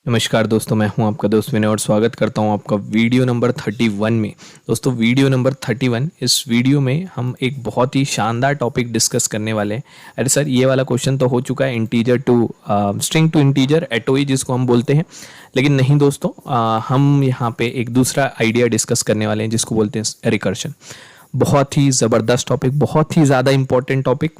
नमस्कार दोस्तों, मैं हूं आपका दोस्त विनय और स्वागत करता हूं आपका वीडियो नंबर 31 में। दोस्तों वीडियो नंबर 31, इस वीडियो में हम एक बहुत ही शानदार टॉपिक डिस्कस करने वाले हैं। अरे सर, ये वाला क्वेश्चन तो हो चुका है, integer to string to integer atoi जिसको हम बोलते हैं। लेकिन नहीं दोस्तों, हम यहाँ पे एक दूसरा आइडिया डिस्कस करने वाले हैं जिसको बोलते हैं रिकर्शन। बहुत ही ज़बरदस्त टॉपिक, बहुत ही ज़्यादा इंपॉर्टेंट टॉपिक,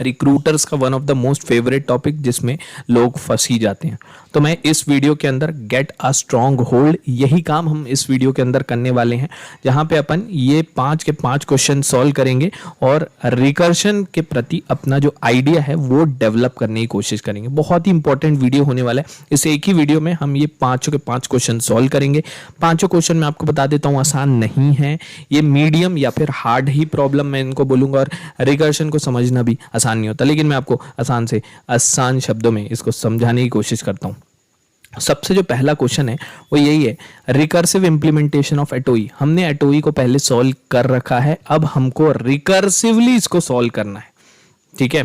रिक्रूटर्स का one of the most favourite topic जिसमें लोग फंस ही जाते हैं। तो मैं इस वीडियो के अंदर गेट अ स्ट्रॉन्ग होल्ड, यही काम हम इस वीडियो के अंदर करने वाले हैं, जहां पे अपन ये 5 के 5 क्वेश्चन सॉल्व करेंगे और रिकर्शन के प्रति अपना जो आइडिया है वो डेवलप करने की कोशिश करेंगे। बहुत ही इंपॉर्टेंट वीडियो होने वाला है। इस एक ही वीडियो में हम ये 5 के 5 क्वेश्चन सॉल्व करेंगे। 5 क्वेश्चन मैं आपको बता देता हूँ आसान नहीं है, ये मीडियम या फिर हार्ड ही प्रॉब्लम मैं इनको बोलूंगा, और रिकर्शन को समझना भी आसान नहीं होता, लेकिन मैं आपको आसान से आसान शब्दों में इसको समझाने की कोशिश करता हूँ। सबसे जो पहला क्वेश्चन है वो यही है, रिकर्सिव इंप्लीमेंटेशन ऑफ एटोई। हमने एटोई को पहले सॉल्व कर रखा है, अब हमको रिकर्सिवली इसको सॉल्व करना है। ठीक है,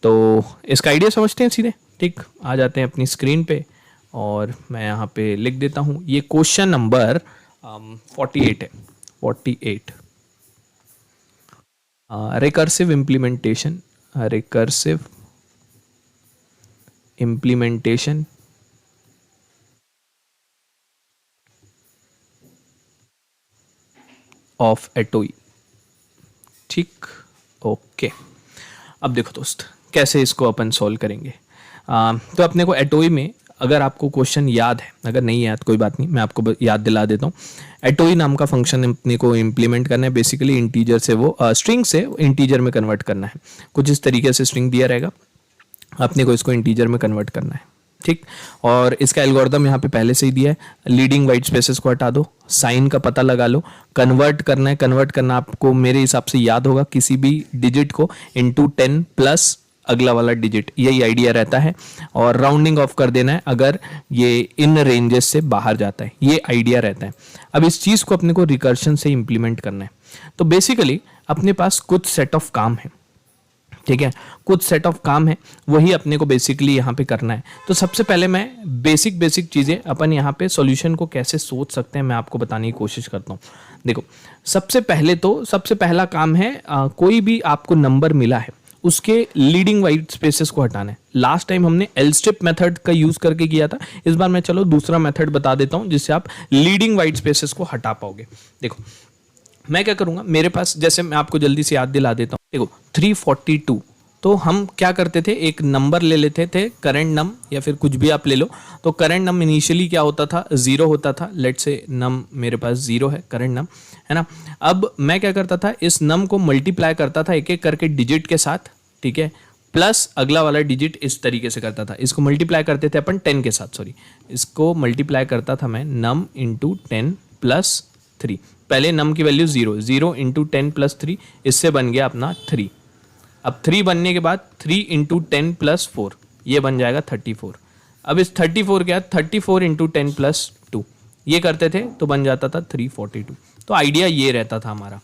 तो इसका आइडिया समझते हैं सीधे। ठीक, आ जाते हैं अपनी स्क्रीन पे और मैं यहाँ पे लिख देता हूँ, ये क्वेश्चन नंबर 48 है। 48 रिकर्सिव इंप्लीमेंटेशन ऑफ एटोई। ठीक, ओके। अब देखो दोस्त, कैसे इसको अपन सॉल्व करेंगे। तो अपने को एटोई में, अगर आपको क्वेश्चन याद है, अगर नहीं याद कोई बात नहीं, मैं आपको याद दिला देता हूँ। एटोई नाम का फंक्शन अपने को इम्प्लीमेंट करना है। बेसिकली इंटीजर से वो स्ट्रिंग से इंटीजर में कन्वर्ट करना है। कुछ इस तरीके से स्ट्रिंग दिया रहेगा, अपने को इसको इंटीजर में कन्वर्ट करना है। ठीक, और इसका एल्गोरिदम यहाँ पे पहले से ही दिया है। लीडिंग वाइट स्पेसेस को हटा दो, साइन का पता लगा लो, कन्वर्ट करना है। कन्वर्ट करना आपको मेरे हिसाब से याद होगा, किसी भी डिजिट को इंटू 10 प्लस अगला वाला डिजिट, यही आइडिया रहता है। और राउंडिंग ऑफ कर देना है अगर ये इन रेंजेस से बाहर जाता है, ये आइडिया रहता है। अब इस चीज़ को अपने को रिकर्शन से इंप्लीमेंट करना है। तो बेसिकली अपने पास कुछ सेट ऑफ काम है। ठीक है, कुछ सेट ऑफ काम है, वही अपने को बेसिकली यहाँ पे करना है। तो सबसे पहले मैं बेसिक चीज़ें अपन यहाँ पे सॉल्यूशन को कैसे सोच सकते हैं मैं आपको बताने की कोशिश करता हूँ। देखो, सबसे पहला काम है, कोई भी आपको नंबर मिला है उसके लीडिंग वाइट स्पेसेस को हटाना है। लास्ट टाइम हमने एल स्ट्रिप मेथड का यूज करके किया था, इस बार मैं चलो दूसरा मेथड बता देता हूँ जिससे आप लीडिंग वाइट स्पेसेस को हटा पाओगे। देखो मैं क्या करूंगा, मेरे पास, जैसे मैं आपको जल्दी से याद दिला देता हूँ। देखो 342, तो हम क्या करते थे, एक नंबर ले लेते थे, करंट नम या फिर कुछ भी आप ले लो। तो करंट नम इनिशियली क्या होता था, 0 होता था। लेट से नम मेरे पास 0 है, करंट नम है ना। अब मैं क्या करता था, इस नम को मल्टीप्लाई करता था एक एक करके डिजिट के साथ। ठीक है, प्लस अगला वाला डिजिट इस तरीके से करता था। इसको मल्टीप्लाई करते थे अपन 10 के साथ, सॉरी, इसको मल्टीप्लाई करता था मैं नम इंटू 10 प्लस 3। पहले नम की वैल्यू 0 इंटू 10 प्लस 3, इससे बन गया अपना 3। अब 3 बनने के बाद 3 इंटू 10 प्लस 4, ये बन जाएगा 34। अब इस 34 के बाद 34 इंटू 10 प्लस 2, ये करते थे तो बन जाता था 342। तो आइडिया ये रहता था हमारा।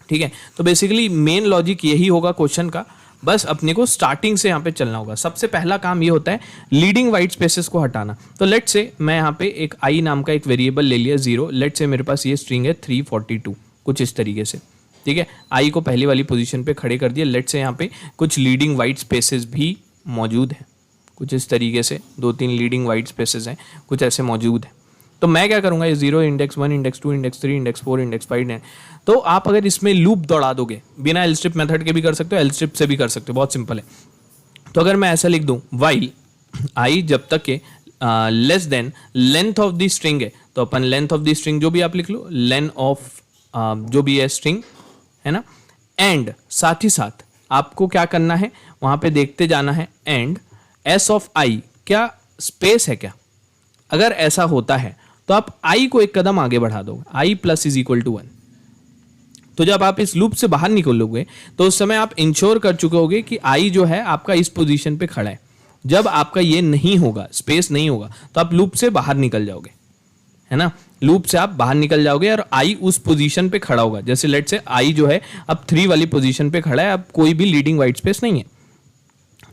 ठीक है, तो बेसिकली मेन लॉजिक यही होगा क्वेश्चन का, बस अपने को स्टार्टिंग से यहाँ पे चलना होगा। सबसे पहला काम ये होता है लीडिंग वाइट स्पेसेस को हटाना। तो लेट से मैं यहाँ पे एक आई नाम का एक वेरिएबल ले लिया 0। लेट से मेरे पास ये स्ट्रिंग है 342, कुछ इस तरीके से। ठीक है, आई को पहली वाली पोजीशन पे खड़े कर दिया। लेट से यहाँ पे कुछ लीडिंग वाइट स्पेसेस भी मौजूद हैं, कुछ इस तरीके से 2-3 लीडिंग वाइट स्पेसेस हैं, कुछ ऐसे मौजूद हैं। तो मैं क्या करूंगा, ये 0, index 1, index 2, index 3, index 4, index 5 है। तो आप अगर इसमें लूप दौड़ा दोगे, बिना एल स्ट्रिप मेथड के भी कर सकते हो, एल स्ट्रिप से भी कर सकते हो, बहुत सिंपल है। तो अगर मैं ऐसा लिख दूं, वाइल आई जब तक के less than length of the string है, तो अपन लेंथ ऑफ द स्ट्रिंग जो भी आप लिख लो, लेंथ ऑफ जो भी है स्ट्रिंग, है ना। एंड साथ ही साथ आपको क्या करना है, वहां पे देखते जाना है, एंड एस ऑफ आई, क्या स्पेस है क्या। अगर ऐसा होता है तो आप आई को एक कदम आगे बढ़ा दोगे, आई प्लस इज इक्वल टू 1। तो जब आप इस लूप से बाहर निकलोगे तो उस समय आप इंश्योर कर चुके होगे कि आई जो है आपका इस पोजीशन पे खड़ा है। जब आपका ये नहीं होगा, स्पेस नहीं होगा, तो आप लूप से बाहर निकल जाओगे, है ना। लूप से आप बाहर निकल जाओगे और आई उस पोजीशन पे खड़ा होगा। जैसे लेट से आई जो है अब 3 वाली पोजीशन पे खड़ा है, अब कोई भी लीडिंग वाइट स्पेस नहीं है।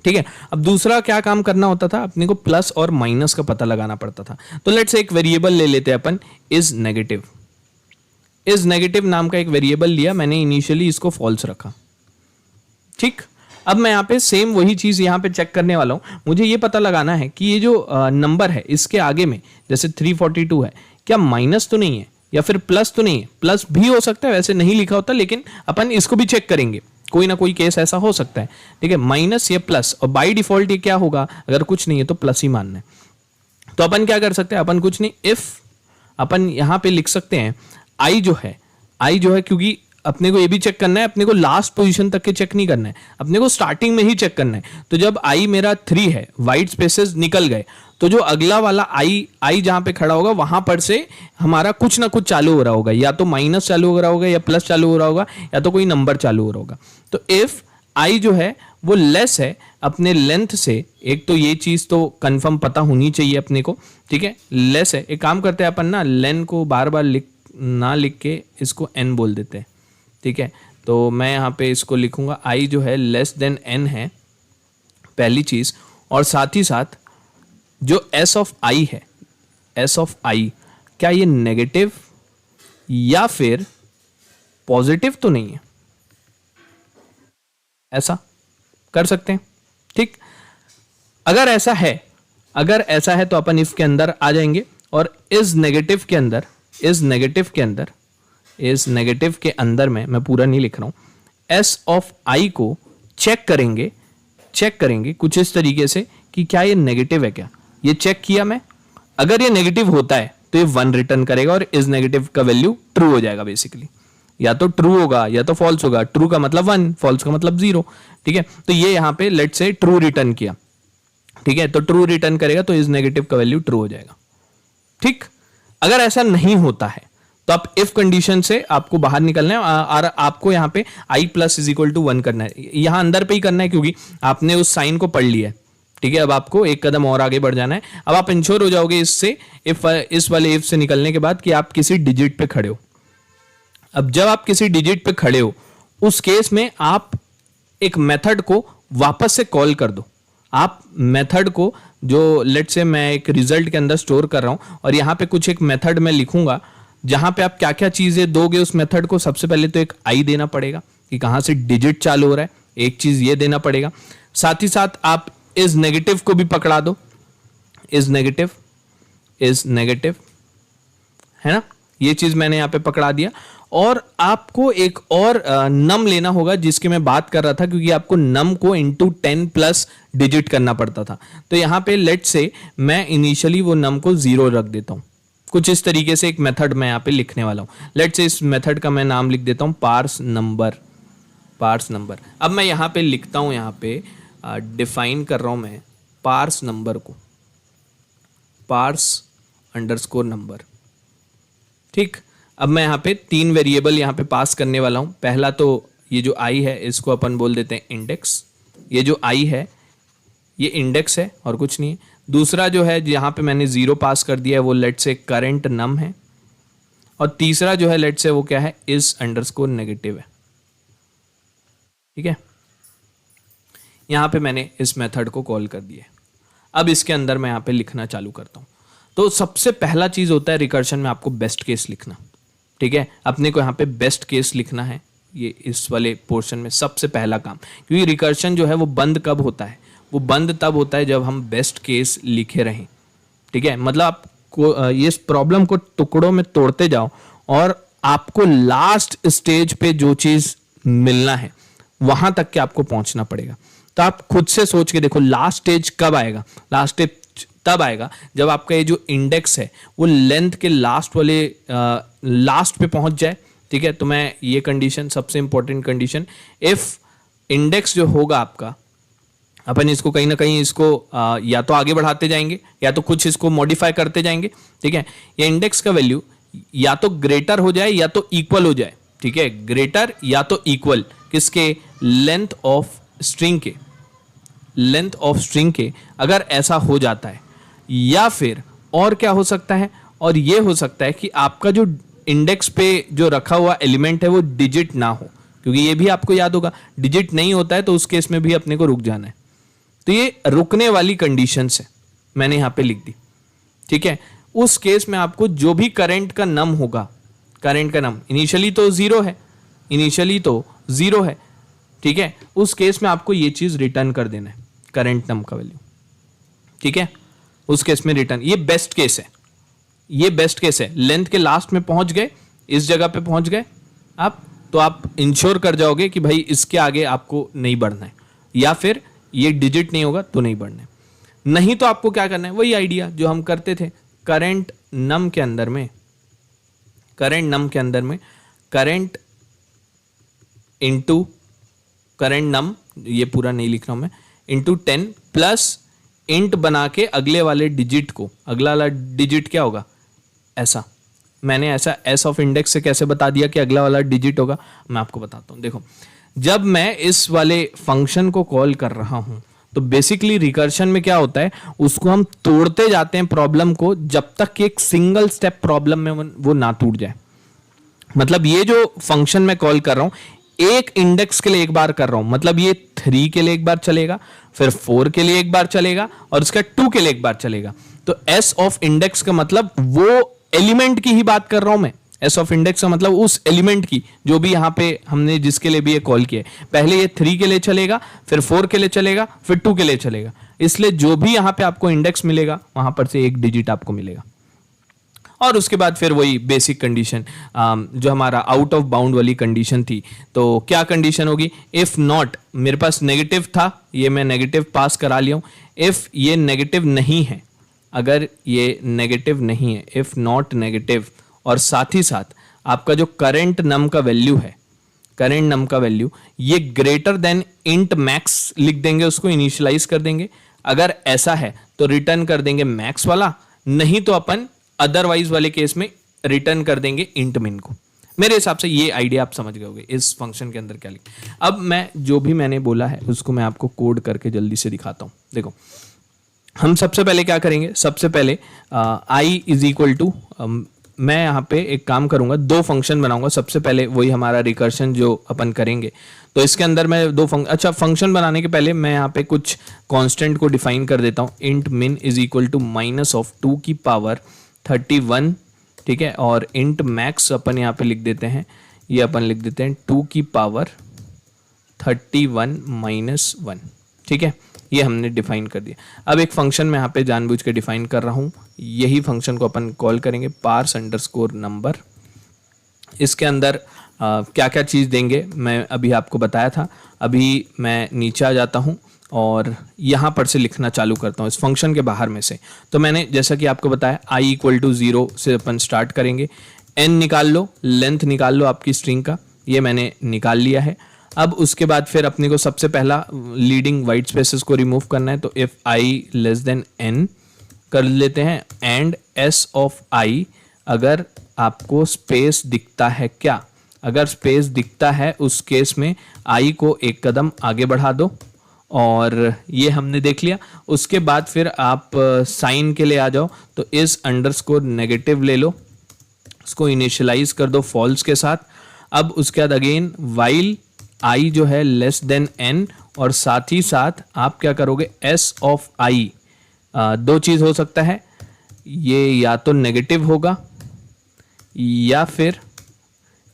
ठीक है। अब दूसरा क्या काम करना होता था, अपने को प्लस और माइनस का पता लगाना पड़ता था। तो लेट्स से एक वेरिएबल ले लेते हैं अपन, इज नेगेटिव। इज नेगेटिव नाम का एक वेरिएबल लिया मैंने, इनिशियली इसको फॉल्स रखा। ठीक, अब मैं यहाँ पे सेम वही चीज यहाँ पे चेक करने वाला हूं। मुझे ये पता लगाना है कि ये जो नंबर है इसके आगे में जैसे 342 है, क्या माइनस तो नहीं है या फिर प्लस तो नहीं है। प्लस भी हो सकता है, वैसे नहीं लिखा होता, लेकिन अपन इसको भी चेक करेंगे, कोई ना कोई केस ऐसा हो सकता है। ठीक है, माइनस या प्लस, और बाय डिफॉल्ट ये क्या होगा, अगर कुछ नहीं है तो प्लस ही मानना है। तो अपन क्या कर सकते हैं, अपन कुछ नहीं, इफ अपन यहां पे लिख सकते हैं आई जो है, क्योंकि अपने को ये भी चेक करना है, अपने को लास्ट पोजीशन तक के चेक नहीं करना है, अपने को स्टार्टिंग में ही चेक करना है। तो जब आई मेरा 3 है, वाइट स्पेसेस निकल गए, तो जो अगला वाला आई जहां पे खड़ा होगा वहां पर से हमारा कुछ ना कुछ चालू हो रहा होगा, या तो माइनस चालू हो रहा होगा, या प्लस चालू हो रहा होगा, या तो कोई नंबर चालू हो रहा होगा। तो इफ आई जो है वो लेस है अपने लेंथ से, एक तो ये चीज तो कंफर्म पता होनी चाहिए अपने को। ठीक है, लेस है, एक काम करते हैं अपन ना, लेन को बार बार लिख के इसको एन बोल देते हैं। ठीक है, तो मैं यहाँ पे इसको लिखूंगा आई जो है लेस देन एन है, पहली चीज। और साथ ही साथ जो एस ऑफ आई है, एस ऑफ आई क्या ये नेगेटिव या फिर पॉजिटिव तो नहीं है, ऐसा कर सकते हैं। ठीक, अगर ऐसा है तो अपन इफ के अंदर आ जाएंगे, और इस नेगेटिव के अंदर में मैं पूरा नहीं लिख रहा हूं, एस ऑफ आई को चेक करेंगे कुछ इस तरीके से कि क्या ये नेगेटिव है क्या। ये चेक किया मैं, अगर ये नेगेटिव होता है तो ये 1 रिटर्न करेगा, और इस नेगेटिव का वैल्यू ट्रू हो जाएगा। बेसिकली या तो ट्रू होगा या तो फॉल्स होगा। ट्रू का मतलब 1, फॉल्स का मतलब 0। ठीक है, तो ये यहां पे लेट्स से ट्रू रिटर्न किया। ठीक है, तो ट्रू रिटर्न करेगा तो इस नेगेटिव का वैल्यू ट्रू हो जाएगा। ठीक, अगर ऐसा नहीं होता है तो आप इफ कंडीशन से आपको बाहर निकलना है, और आपको यहां पे i plus is equal to 1 करना है। यहां अंदर पे ही करना है क्योंकि आपने उस साइन को पढ़ लिया है। ठीक है, अब आपको एक कदम और आगे बढ़ जाना है। अब आप इंश्योर हो जाओगे इससे, इस वाले इफ से निकलने के बाद, कि आप किसी डिजिट पे खड़े हो। अब जब आप किसी डिजिट पे खड़े हो, उस केस में आप एक मेथड को वापस से कॉल कर दो। आप मेथड को, जो लेट्स से मैं एक रिजल्ट के अंदर स्टोर कर रहा हूं, और यहां पे कुछ एक मेथड मैं लिखूंगा जहां पे आप क्या क्या चीजें दोगे उस मेथड को। सबसे पहले तो एक आई देना पड़ेगा कि कहां से डिजिट चालू हो रहा है, एक चीज ये देना पड़ेगा। साथ ही साथ आप इस नेगेटिव को भी पकड़ा दो, इज नेगेटिव है ना, ये चीज मैंने यहां पे पकड़ा दिया। और आपको एक और नम लेना होगा जिसकी मैं बात कर रहा था, क्योंकि आपको नम को इंटू 10 प्लस डिजिट करना पड़ता था। तो यहां पे लेट से मैं इनिशियली वो नम को 0 रख देता हूं। कुछ इस तरीके से एक मेथड मैं यहां पे लिखने वाला हूं। लेट से इस मेथड का मैं नाम लिख देता हूं पार्स नंबर। अब मैं यहां पे लिखता हूं, यहां पे डिफाइन कर रहा हूं मैं पार्स नंबर को, पार्स अंडरस्कोर नंबर। ठीक, अब मैं यहाँ पे 3 वेरिएबल यहाँ पे पास करने वाला हूँ। पहला तो ये जो आई है इसको अपन बोल देते हैं इंडेक्स। ये जो आई है ये इंडेक्स है और कुछ नहीं है। दूसरा जो है यहाँ पे मैंने 0 पास कर दिया है, वो लेट से करंट नम है। और तीसरा जो है लेट से वो क्या है, इज अंडरस्कोर नेगेटिव है। ठीक है, यहाँ पे मैंने इस मेथड को कॉल कर दिया है। अब इसके अंदर मैं यहाँ पे लिखना चालू करता हूँ। तो सबसे पहला चीज होता है रिकर्शन में आपको बेस्ट केस लिखना। ठीक है, अपने को यहाँ पे बेस्ट केस लिखना है, ये इस वाले पोर्शन में सबसे पहला काम। क्योंकि रिकर्शन जो है वो बंद कब होता है, वो बंद तब होता है जब हम बेस्ट केस लिखे रहें। ठीक है, मतलब आपको इस प्रॉब्लम को टुकड़ों में तोड़ते जाओ और आपको लास्ट स्टेज पे जो चीज मिलना है वहां तक के आपको पहुंचना पड़ेगा। तो आप खुद से सोच के देखो लास्ट स्टेज कब आएगा। लास्ट स्टेज तब आएगा जब आपका ये जो इंडेक्स है वो लेंथ के लास्ट वाले लास्ट पे पहुंच जाए। ठीक है, तो मैं ये कंडीशन सबसे इंपॉर्टेंट कंडीशन, इफ इंडेक्स जो होगा आपका, अपन इसको कहीं ना कहीं इसको या तो आगे बढ़ाते जाएंगे या तो कुछ इसको मॉडिफाई करते जाएंगे। ठीक है, ये इंडेक्स का वैल्यू या तो ग्रेटर हो जाए या तो इक्वल हो जाए। ठीक है, ग्रेटर या तो इक्वल किसके, लेंथ ऑफ स्ट्रिंग के, लेंथ ऑफ स्ट्रिंग के। अगर ऐसा हो जाता है, या फिर और क्या हो सकता है, और ये हो सकता है कि आपका जो इंडेक्स पे जो रखा हुआ एलिमेंट है वो डिजिट ना हो, क्योंकि ये भी आपको याद होगा डिजिट नहीं होता है तो उस केस में भी अपने को रुक जाना है। तो ये रुकने वाली कंडीशंस है, मैंने यहां पे लिख दी, ठीक है। उस केस में आपको जो भी करंट का नम होगा, करंट का नम इनिशियली तो जीरो है, इनिशियली तो जीरो है, ठीक है, उस केस में आपको ये चीज रिटर्न कर देना है, करंट नम का वैल्यू, ठीक है। उस केस में रिटर्न, ये बेस्ट केस है, ये बेस्ट केस है। लेंथ के लास्ट में पहुंच गए, इस जगह पे पहुंच गए आप, तो आप इंश्योर कर जाओगे कि भाई इसके आगे आपको नहीं बढ़ना है, या फिर ये डिजिट नहीं होगा तो नहीं बढ़ना है। नहीं तो आपको क्या करना है, वही आइडिया जो हम करते थे करंट नम के अंदर में, करंट नम के अंदर में करंट इंटू करंट नम, ये पूरा नहीं लिख रहा हूं मैं, इंटू 10 प्लस इंट बना के अगले वाले डिजिट को, अगला वाला डिजिट क्या होगा, ऐसा। मैंने ऐसा एस ऑफ इंडेक्स से कैसे बता दिया कि अगला वाला डिजिट होगा, मैं आपको बताता हूं। देखो, जब मैं इस वाले फंक्शन को कॉल कर रहा हूं तो बेसिकली रिकर्शन में क्या होता है, उसको हम तोड़ते जाते हैं प्रॉब्लम को, जब तक कि एक सिंगल स्टेप प्रॉब्लम में वो ना टूट जाए। मतलब ये जो फंक्शन मैं कॉल कर रहा हूं, एक इंडेक्स के लिए एक बार कर रहा हूं, मतलब ये 3 के लिए एक बार चलेगा, फिर 4 के लिए एक बार चलेगा, और उसका 2 के लिए एक बार चलेगा। तो एस ऑफ इंडेक्स का मतलब वो एलिमेंट की ही बात कर रहा हूं मैं, एस ऑफ इंडेक्स का मतलब उस एलिमेंट की जो भी यहां पे हमने जिसके लिए भी ये कॉल किया है। पहले ये 3 के लिए चलेगा, फिर 4 के लिए चलेगा, फिर 2 के लिए चलेगा। इसलिए जो भी यहां पे आपको इंडेक्स मिलेगा वहां पर से एक डिजिट आपको मिलेगा। और उसके बाद फिर वही बेसिक कंडीशन जो हमारा आउट ऑफ बाउंड वाली कंडीशन थी, तो क्या कंडीशन होगी, इफ नॉट, मेरे पास नेगेटिव था, ये मैं नेगेटिव पास करा लिया हूं, इफ ये नेगेटिव नहीं है, अगर ये नेगेटिव नहीं है, इफ नॉट नेगेटिव, और साथ ही साथ आपका जो करंट नम का वैल्यू है, करंट नम का वैल्यू ये ग्रेटर देन इंट मैक्स लिख देंगे, उसको इनिशियलाइज कर देंगे। अगर ऐसा है तो रिटर्न कर देंगे मैक्स वाला, नहीं तो अपन अदरवाइज वाले केस में रिटर्न कर देंगे इंट मिन को। मेरे हिसाब से ये आइडिया आप समझ गए होंगे इस फंक्शन के अंदर क्या लिख। अब मैं जो भी मैंने बोला है उसको मैं आपको कोड करके जल्दी से दिखाता हूं। देखो, हम सबसे पहले क्या करेंगे, सबसे पहले आई इज इक्वल टू, मैं यहाँ पे एक काम करूंगा, 2 फंक्शन बनाऊंगा। सबसे पहले वही हमारा रिकर्शन जो अपन करेंगे, तो इसके अंदर मैं 2 अच्छा फंक्शन बनाने के पहले मैं यहाँ पे कुछ कांस्टेंट को डिफाइन कर देता हूँ। Int min is equal to minus of 2 की पावर 31, ठीक है, और इंट मैक्स अपन यहाँ पे लिख देते हैं, ये अपन लिख देते हैं 2 की पावर 31 माइनस 1, ठीक है, ये हमने डिफाइन कर दिया। अब एक फंक्शन मैं यहाँ पे जानबूझ के डिफाइन कर रहा हूँ, यही फंक्शन को अपन कॉल करेंगे पार्स अंडरस्कोर नंबर। इसके अंदर क्या क्या चीज़ देंगे मैं अभी आपको बताया था। अभी मैं नीचे आ जाता हूँ और यहाँ पर से लिखना चालू करता हूँ इस फंक्शन के बाहर में से। तो मैंने जैसा कि आपको बताया i इक्वल टू 0 से अपन स्टार्ट करेंगे, n निकाल लो, लेंथ निकाल लो आपकी स्ट्रिंग का, ये मैंने निकाल लिया है। अब उसके बाद फिर अपने को सबसे पहला लीडिंग वाइट स्पेसेस को रिमूव करना है, तो if i less than n कर लेते हैं, एंड s ऑफ i, अगर आपको स्पेस दिखता है क्या, अगर स्पेस दिखता है उस केस में i को एक कदम आगे बढ़ा दो, और ये हमने देख लिया। उसके बाद फिर आप साइन के लिए आ जाओ, तो इस अंडरस्कोर नेगेटिव ले लो, उसको इनिशियलाइज कर दो फॉल्स के साथ। अब उसके बाद अगेन वाइल i जो है लेस देन n, और साथ ही साथ आप क्या करोगे, s ऑफ i, 2 चीज हो सकता है, ये या तो नेगेटिव होगा या फिर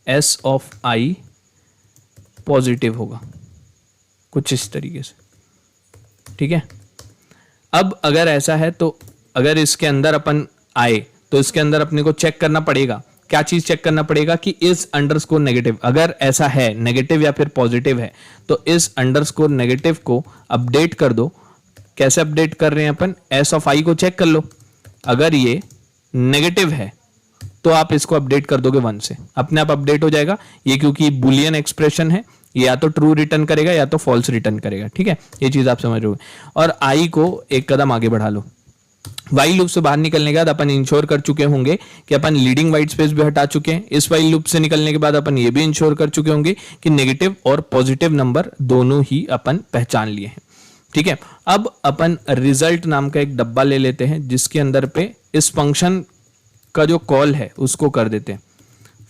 s ऑफ i पॉजिटिव होगा, कुछ इस तरीके से, ठीक है। अब अगर ऐसा है तो अगर इसके अंदर अपन आए तो इसके अंदर अपने को चेक करना पड़ेगा, क्या चीज चेक करना पड़ेगा कि इस अंडरस्कोर नेगेटिव, अगर ऐसा है नेगेटिव या फिर पॉजिटिव है, तो इस अंडरस्कोर नेगेटिव को अपडेट कर दो। कैसे अपडेट कर रहे हैं अपन, s ऑफ i को चेक कर लो, अगर ये नेगेटिव है तो आप इसको अपडेट कर दोगे 1 से, अपने आप अपडेट हो जाएगा ये, क्योंकि बुलियन एक्सप्रेशन है, ये या तो ट्रू रिटर्न करेगा या तो फॉल्स रिटर्न करेगा, ठीक है, ये चीज आप समझ रहे हो। और i को एक कदम आगे बढ़ा लो। वाइल लूप से बाहर निकलने के बाद अपन इंश्योर कर चुके होंगे कि अपन लीडिंग वाइट स्पेस भी हटा चुके हैं। इस वाइल लूप से निकलने के बाद अपन ये भी इंश्योर कर चुके होंगे कि नेगेटिव और पॉजिटिव नंबर दोनों ही अपन पहचान लिए हैं, ठीक है। अब अपन रिजल्ट नाम का एक डब्बा ले लेते हैं, जिसके अंदर पे इस फंक्शन का जो कॉल है उसको कर देते हैं।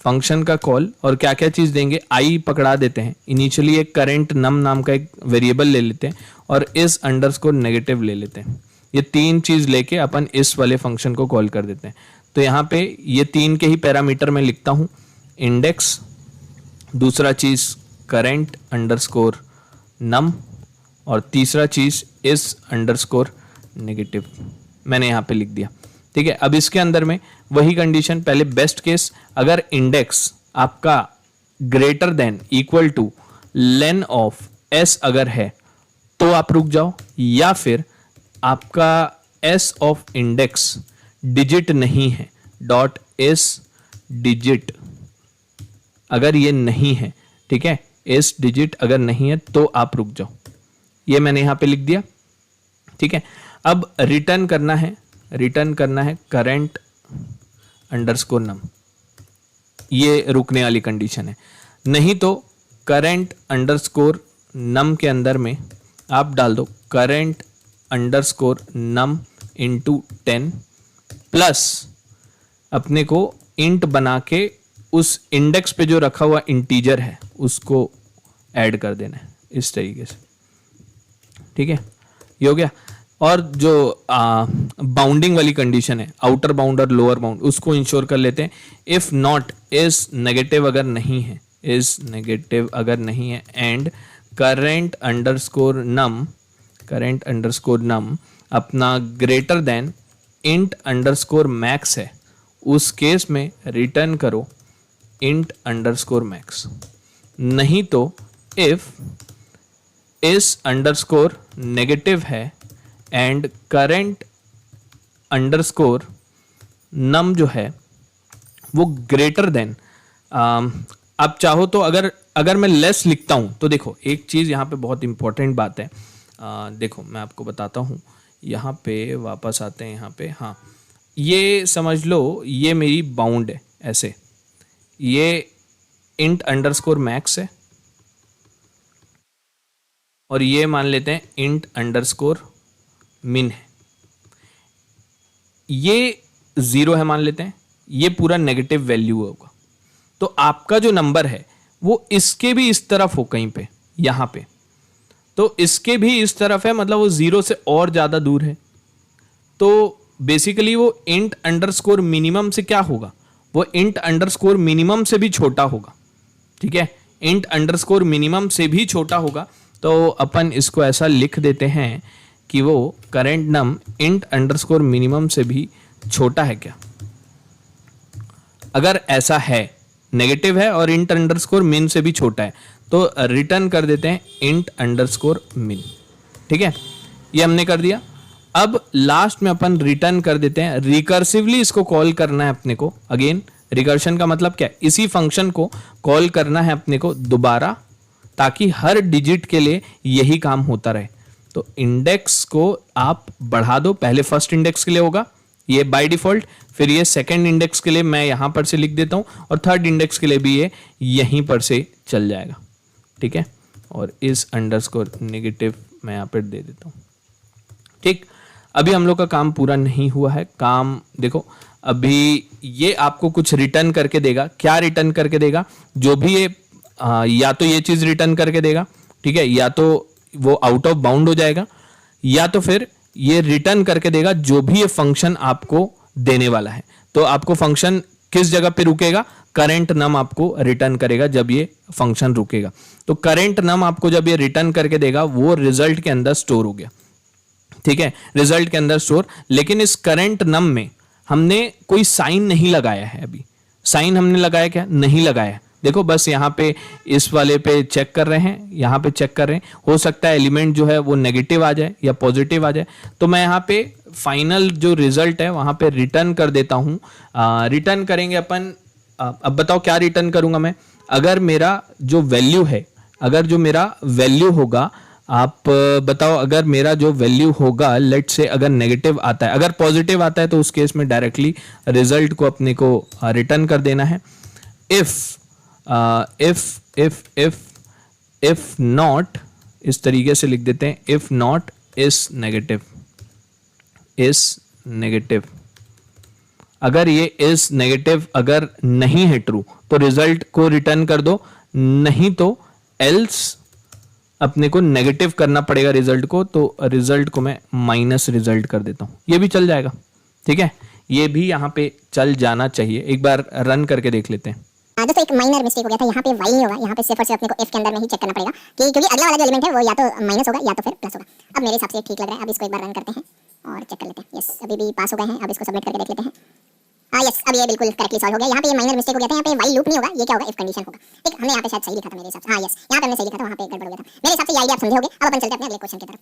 फंक्शन का कॉल, और क्या क्या चीज देंगे, आई पकड़ा देते हैं, इनिशियली एक करेंट नम नाम का एक वेरिएबल ले लेते हैं और इस अंडरस्कोर नेगेटिव ले लेते हैं। ये तीन चीज लेके अपन इस वाले फंक्शन को कॉल कर देते हैं। तो यहाँ पे ये तीन के ही पैरामीटर में लिखता हूँ, इंडेक्स, दूसरा चीज करेंट अंडरस्कोर नम, और तीसरा चीज इस अंडरस्कोर नेगेटिव मैंने यहाँ पे लिख दिया। ठीक है, अब इसके अंदर में वही कंडीशन, पहले बेस्ट केस, अगर इंडेक्स आपका greater than equal two lane of S अगर है तो आप रुक जाओ, या फिर आपका एस ऑफ इंडेक्स डिजिट नहीं है, डॉट एस डिजिट अगर ये नहीं है, ठीक है, एस डिजिट अगर नहीं है तो आप रुक जाओ। ये मैंने यहां पे लिख दिया। ठीक है, अब रिटर्न करना है करेंट अंडरस्कोर नम, ये रुकने वाली कंडीशन है। नहीं तो करेंट अंडरस्कोर नम के अंदर में आप डाल दो करेंट अंडरस्कोर नम इंटू 10 प्लस अपने को इंट बना के उस इंडेक्स पे जो रखा हुआ इंटीजर है उसको ऐड कर देना है इस तरीके से। ठीक है, ये हो गया। और जो बाउंडिंग वाली कंडीशन है, आउटर बाउंड और लोअर बाउंड, उसको इंश्योर कर लेते हैं। इफ नॉट, इज नेगेटिव अगर नहीं है, इज नेगेटिव अगर नहीं है, एंड करेंट अंडरस्कोर नम अपना greater than int underscore max है, उस केस में रिटर्न करो इंट अंडरस्कोर मैक्स। नहीं तो इफ इस अंडरस्कोर नेगेटिव है एंड करेंट अंडरस्कोर नम जो है वो ग्रेटर देन, आप चाहो तो अगर मैं लेस लिखता हूं तो देखो एक चीज यहां पे बहुत इंपॉर्टेंट बात है। देखो मैं आपको बताता हूं, यहां पे वापस आते हैं यहां पे। हाँ, ये समझ लो ये मेरी बाउंड है ऐसे, ये इंट अंडरस्कोर मैक्स है और ये मान लेते हैं इंट अंडरस्कोर मिन है, ये 0 है मान लेते हैं, ये पूरा नेगेटिव वैल्यू होगा। तो आपका जो नंबर है वो इसके भी इस तरफ हो कहीं पे, यहां पे, तो इसके भी इस तरफ है, मतलब वो 0 से और ज्यादा दूर है। तो बेसिकली वो इंट अंडरस्कोर मिनिमम से क्या होगा, वो इंट अंडरस्कोर मिनिमम से भी छोटा होगा। ठीक है, इंट अंडरस्कोर मिनिमम से भी छोटा होगा। तो अपन इसको ऐसा लिख देते हैं कि वो करेंट नम इंट अंडरस्कोर मिनिमम से भी छोटा है क्या। अगर ऐसा है, नेगेटिव है और इंट अंडरस्कोर मिन से भी छोटा है, तो रिटर्न कर देते हैं इंट अंडरस्कोर मिन। ठीक है, ये हमने कर दिया। अब लास्ट में अपन रिटर्न कर देते हैं, रिकर्सिवली इसको कॉल करना है अपने को। अगेन रिकर्शन का मतलब क्या है, इसी फंक्शन को कॉल करना है अपने को दोबारा, ताकि हर डिजिट के लिए यही काम होता रहे। तो इंडेक्स को आप बढ़ा दो, पहले फर्स्ट इंडेक्स के लिए होगा ये बाय डिफॉल्ट, फिर ये सेकंड इंडेक्स के लिए मैं यहां पर से लिख देता हूं, और थर्ड इंडेक्स के लिए भी ये यहीं पर से चल जाएगा। ठीक है, और इस अंडरस्कोर नेगेटिव मैं यहां पर दे देता हूं। ठीक, अभी हम लोग का काम पूरा नहीं हुआ है। काम देखो, अभी ये आपको कुछ रिटर्न करके देगा। क्या रिटर्न करके देगा, जो भी ये या तो ये चीज रिटर्न करके देगा, ठीक है, या तो वो आउट ऑफ बाउंड हो जाएगा, या तो फिर ये रिटर्न करके देगा जो भी ये फंक्शन आपको देने वाला है। तो आपको फंक्शन किस जगह पे रुकेगा, करेंट नम आपको रिटर्न करेगा जब ये फंक्शन रुकेगा। तो करेंट नम आपको जब ये रिटर्न करके देगा वो रिजल्ट के अंदर स्टोर हो गया। ठीक है, रिजल्ट के अंदर स्टोर, लेकिन इस करेंट नम में हमने कोई साइन नहीं लगाया है। अभी साइन हमने लगाया क्या, नहीं लगाया। देखो बस यहाँ पे इस वाले पे चेक कर रहे हैं, यहाँ पे चेक कर रहे हैं, हो सकता है एलिमेंट जो है वो नेगेटिव आ जाए या पॉजिटिव आ जाए। तो मैं यहाँ पे फाइनल जो रिजल्ट है वहां पे रिटर्न कर देता हूँ। रिटर्न करेंगे अपन, अब बताओ क्या रिटर्न करूंगा मैं। अगर मेरा जो वैल्यू है, अगर जो मेरा वैल्यू होगा, आप बताओ, अगर मेरा जो वैल्यू होगा, लेट से अगर नेगेटिव आता है, अगर पॉजिटिव आता है तो उस केस में डायरेक्टली रिजल्ट को अपने को रिटर्न कर देना है। इफ नॉट, इस तरीके से लिख देते हैं, इफ नॉट इज नेगेटिव, अगर ये इज नेगेटिव अगर नहीं है ट्रू तो रिजल्ट को रिटर्न कर दो, नहीं तो एल्स अपने को नेगेटिव करना पड़ेगा रिजल्ट को, तो रिजल्ट को मैं माइनस रिजल्ट कर देता हूं, ये भी चल जाएगा। ठीक है, ये भी यहाँ पे चल जाना चाहिए। एक बार रन करके देख लेते हैं। दोस्तों एक माइनर मिस्टेक हो गया था, यहाँ पे वाई नहीं होगा, यहाँ पे सिर्फ और सिर्फ अपने को एफ के अंदर में ही चेक करना पड़ेगा कि क्योंकि अगला वाला जो एलिमेंट है वो या तो माइनस होगा या तो फिर प्लस होगा। अब मेरे हिसाब से ठीक लग रहा है, अब इसको एक बार रन करते हैं और चेक कर लेते हैं। यस, अभी भी पास हो गए हैं। अब इसको सबमिट करके देख लेते हैं। यस, अब ये बिल्कुल करेक्टली सॉल्व हो गया। यहाँ पे ये माइनर मिस्टेक हो गया था, यहाँ पे वाई लूप नहीं होगा, ये क्या होगा, इफ कंडीशन होगा। ठीक, हमने यहाँ पे शायद सही लिखा था मेरे हिसाब से। यस, यहाँ पे हमने सही लिखा था, वहाँ पे गड़बड़ हो गया था मेरे हिसाब से। ये आइडिया आप समझे होंगे। अब अपन चलते हैं अपने अगले क्वेश्चन की तरफ।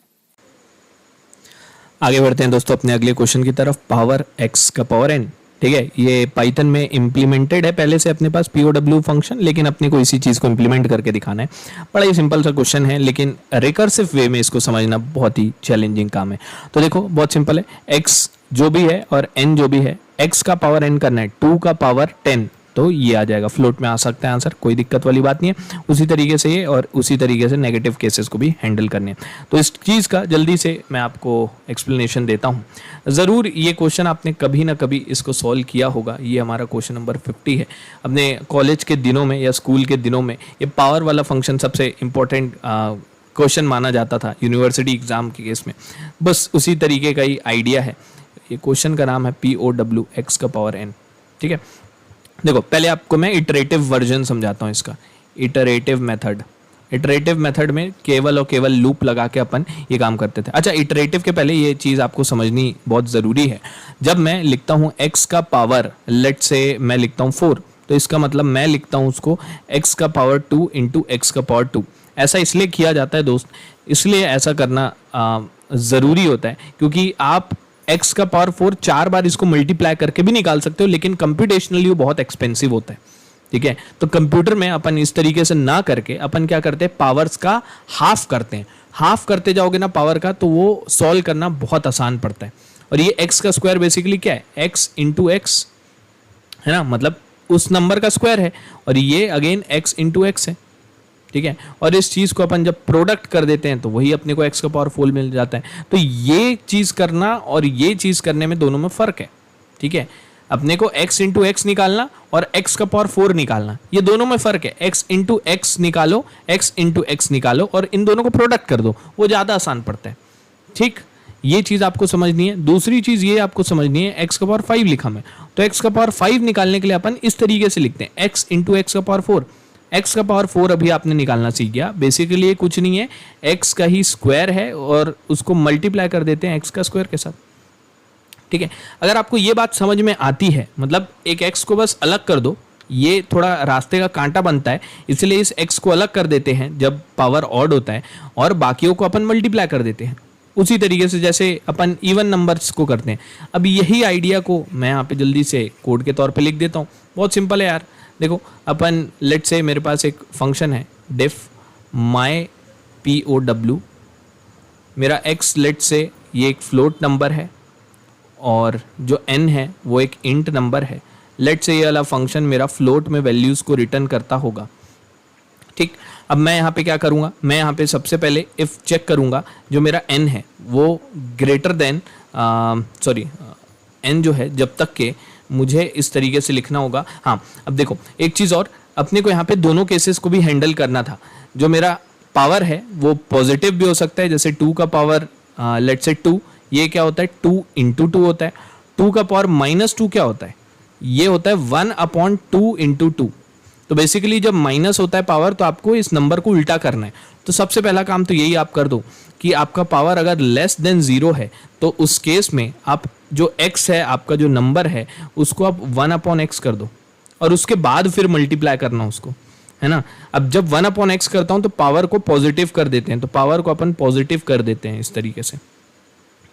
आगे बढ़ते हैं दोस्तों अपने अगले क्वेश्चन की तरफ। पावर एक्स का पावर एन, ठीक है, ये पाइथन में इम्प्लीमेंटेड है पहले से अपने पास POW फंक्शन, लेकिन अपने को इसी चीज को इम्प्लीमेंट करके दिखाना है। बड़ा ही सिंपल सा क्वेश्चन है, लेकिन रिकर्सिव वे में इसको समझना बहुत ही चैलेंजिंग काम है। तो देखो बहुत सिंपल है, x जो भी है और n जो भी है, x का पावर n करना है 2 का पावर 10, तो ये आ जाएगा। फ्लोट में आ सकता है आंसर, कोई दिक्कत वाली बात नहीं है। उसी तरीके से ये और उसी तरीके से नेगेटिव केसेस को भी हैंडल करने हैं। तो इस चीज़ का जल्दी से मैं आपको एक्सप्लेनेशन देता हूँ। ज़रूर ये क्वेश्चन आपने कभी ना कभी इसको सॉल्व किया होगा। ये हमारा क्वेश्चन नंबर 50 है। अपने कॉलेज के दिनों में या स्कूल के दिनों में ये पावर वाला फंक्शन सबसे इम्पोर्टेंट क्वेश्चन माना जाता था यूनिवर्सिटी एग्जाम के केस में। बस उसी तरीके का ही आइडिया है। ये क्वेश्चन का नाम है POW x का पावर n। ठीक है, देखो पहले आपको मैं इटरेटिव वर्जन समझाता हूँ इसका। इटरेटिव मेथड में केवल और केवल लूप लगा के अपन ये काम करते थे। अच्छा, इटरेटिव के पहले ये चीज़ आपको समझनी बहुत ज़रूरी है। जब मैं लिखता हूँ x का पावर, लेट से मैं लिखता हूँ 4, तो इसका मतलब मैं लिखता हूँ उसको x का पावर 2 इंटू एक्स का पावर 2। ऐसा इसलिए किया जाता है दोस्त, इसलिए ऐसा करना ज़रूरी होता है क्योंकि आप x का पावर 4 4 बार इसको मल्टीप्लाई करके भी निकाल सकते हो, लेकिन कंप्यूटेशनली वो बहुत एक्सपेंसिव होता है। ठीक है, तो कंप्यूटर में अपन इस तरीके से ना करके अपन क्या करते हैं, पावर्स का हाफ करते हैं। हाफ करते जाओगे ना पावर का, तो वो सॉल्व करना बहुत आसान पड़ता है। और ये x का स्क्वायर बेसिकली क्या है, x इंटू एक्स है ना, मतलब उस नंबर का स्क्वायर है। और ये अगेन x इंटू एक्स है। ठीक है, और इस चीज़ को अपन जब प्रोडक्ट कर देते हैं तो वही अपने को x का पावर 4 मिल जाता है। तो ये चीज़ करना और ये चीज़ करने में दोनों में फ़र्क है। ठीक है, अपने को x इंटू एक्स निकालना और x का पावर 4 निकालना, ये दोनों में फ़र्क है। x इंटू एक्स निकालो, x इंटू एक्स निकालो और इन दोनों को प्रोडक्ट कर दो, वो ज़्यादा आसान पड़ता है। ठीक, ये चीज़ आपको समझनी है। दूसरी चीज़ ये आपको समझनी है, x का पावर 5 लिखा मैं, तो x का पावर 5 निकालने के लिए अपन इस तरीके से लिखते हैं, x इंटू एक्स का पावर 4। x का पावर 4 अभी आपने निकालना सीख गया। बेसिकली ये कुछ नहीं है, x का ही स्क्वायर है और उसको मल्टीप्लाई कर देते हैं x का स्क्वायर के साथ। ठीक है, अगर आपको ये बात समझ में आती है, मतलब एक x को बस अलग कर दो, ये थोड़ा रास्ते का कांटा बनता है, इसलिए इस x को अलग कर देते हैं जब पावर ऑड होता है और बाकियों को अपन मल्टीप्लाई कर देते हैं। उसी तरीके से जैसे अपन इवन नंबर्स को करते हैं। अब यही आइडिया को मैं यहाँ पे जल्दी से कोड के तौर पे लिख देता हूँ। बहुत सिंपल है यार। देखो अपन लेट से मेरे पास एक फंक्शन है डिफ माई POW, मेरा x लेट से ये एक फ्लोट नंबर है और जो n है वो एक इंट नंबर है। लेट से ये वाला फंक्शन मेरा फ्लोट में वैल्यूज़ को रिटर्न करता होगा। ठीक, अब मैं यहाँ पे क्या करूँगा, मैं यहाँ पे सबसे पहले इफ़ चेक करूँगा जो मेरा n है वो ग्रेटर देन n जो है, जब तक के मुझे इस तरीके से लिखना होगा। हाँ, अब देखो एक चीज़ और, अपने को यहाँ पे दोनों केसेस को भी हैंडल करना था। जो मेरा पावर है वो पॉजिटिव भी हो सकता है, जैसे 2 का पावर लेट से 2, ये क्या होता है 2 इंटू 2 होता है। 2 का पावर -2 क्या होता है, ये होता है 1/2 इंटू 2। तो बेसिकली जब माइनस होता है पावर, तो आपको इस नंबर को उल्टा करना है। तो सबसे पहला काम तो यही आप कर दो कि आपका पावर अगर लेस देन 0 है तो उस केस में आप जो x है, आपका जो नंबर है, उसको आप 1/x कर दो और उसके बाद फिर मल्टीप्लाई करना उसको, है ना। अब जब 1/x करता हूँ तो पावर को पॉजिटिव कर देते हैं, तो पावर को अपन पॉजिटिव कर देते हैं इस तरीके से।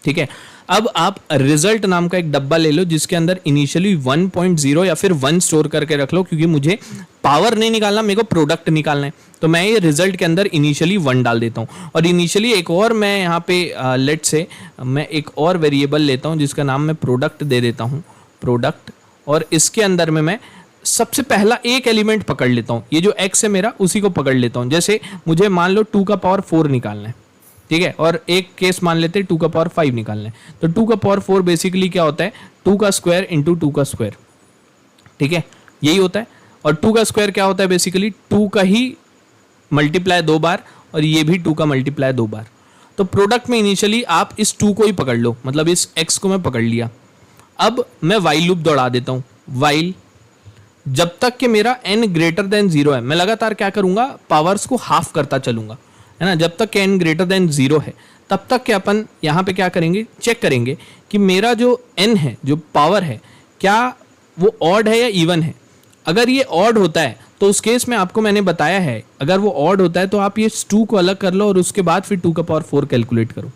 ठीक है, अब आप रिजल्ट नाम का एक डब्बा ले लो जिसके अंदर इनिशियली 1.0 या फिर 1 स्टोर करके रख लो, क्योंकि मुझे पावर नहीं निकालना, मेरे को प्रोडक्ट निकालना है। तो मैं ये रिजल्ट के अंदर इनिशियली 1 डाल देता हूँ और इनिशियली एक और मैं यहाँ पे लेट से मैं एक और वेरिएबल लेता हूँ जिसका नाम मैं प्रोडक्ट दे देता हूँ, प्रोडक्ट। और इसके अंदर में मैं सबसे पहला एक एलिमेंट पकड़ लेता हूँ, ये जो x है मेरा उसी को पकड़ लेता हूँ। जैसे मुझे मान लो 2 का पावर 4 निकालना है। ठीक है, और एक केस मान लेते हैं 2 का पावर 5 निकालना है, तो 2 का पावर 4 बेसिकली क्या होता है, 2 का स्क्वायर इंटू 2 का स्क्वायर, ठीक है, यही होता है। और 2 का स्क्वायर क्या होता है, बेसिकली 2 का ही मल्टीप्लाई 2 बार, और ये भी 2 का मल्टीप्लाई 2 बार। तो प्रोडक्ट में इनिशियली आप इस 2 को ही पकड़ लो, मतलब इस x को मैं पकड़ लिया। अब मैं वाइल लूप दौड़ा देता हूं, वाइल जब तक कि मेरा n ग्रेटर देन 0 है, मैं लगातार क्या करूंगा, पावर्स को हाफ करता चलूंगा, है ना, जब तक कि n ग्रेटर देन 0 है तब तक कि अपन यहाँ पे क्या करेंगे, चेक करेंगे कि मेरा जो n है, जो पावर है, क्या वो ऑड है या इवन है। अगर ये ऑड होता है तो उस केस में आपको मैंने बताया है, अगर वो ऑड होता है तो आप ये 2 को अलग कर लो और उसके बाद फिर 2 का पावर 4 कैलकुलेट करो।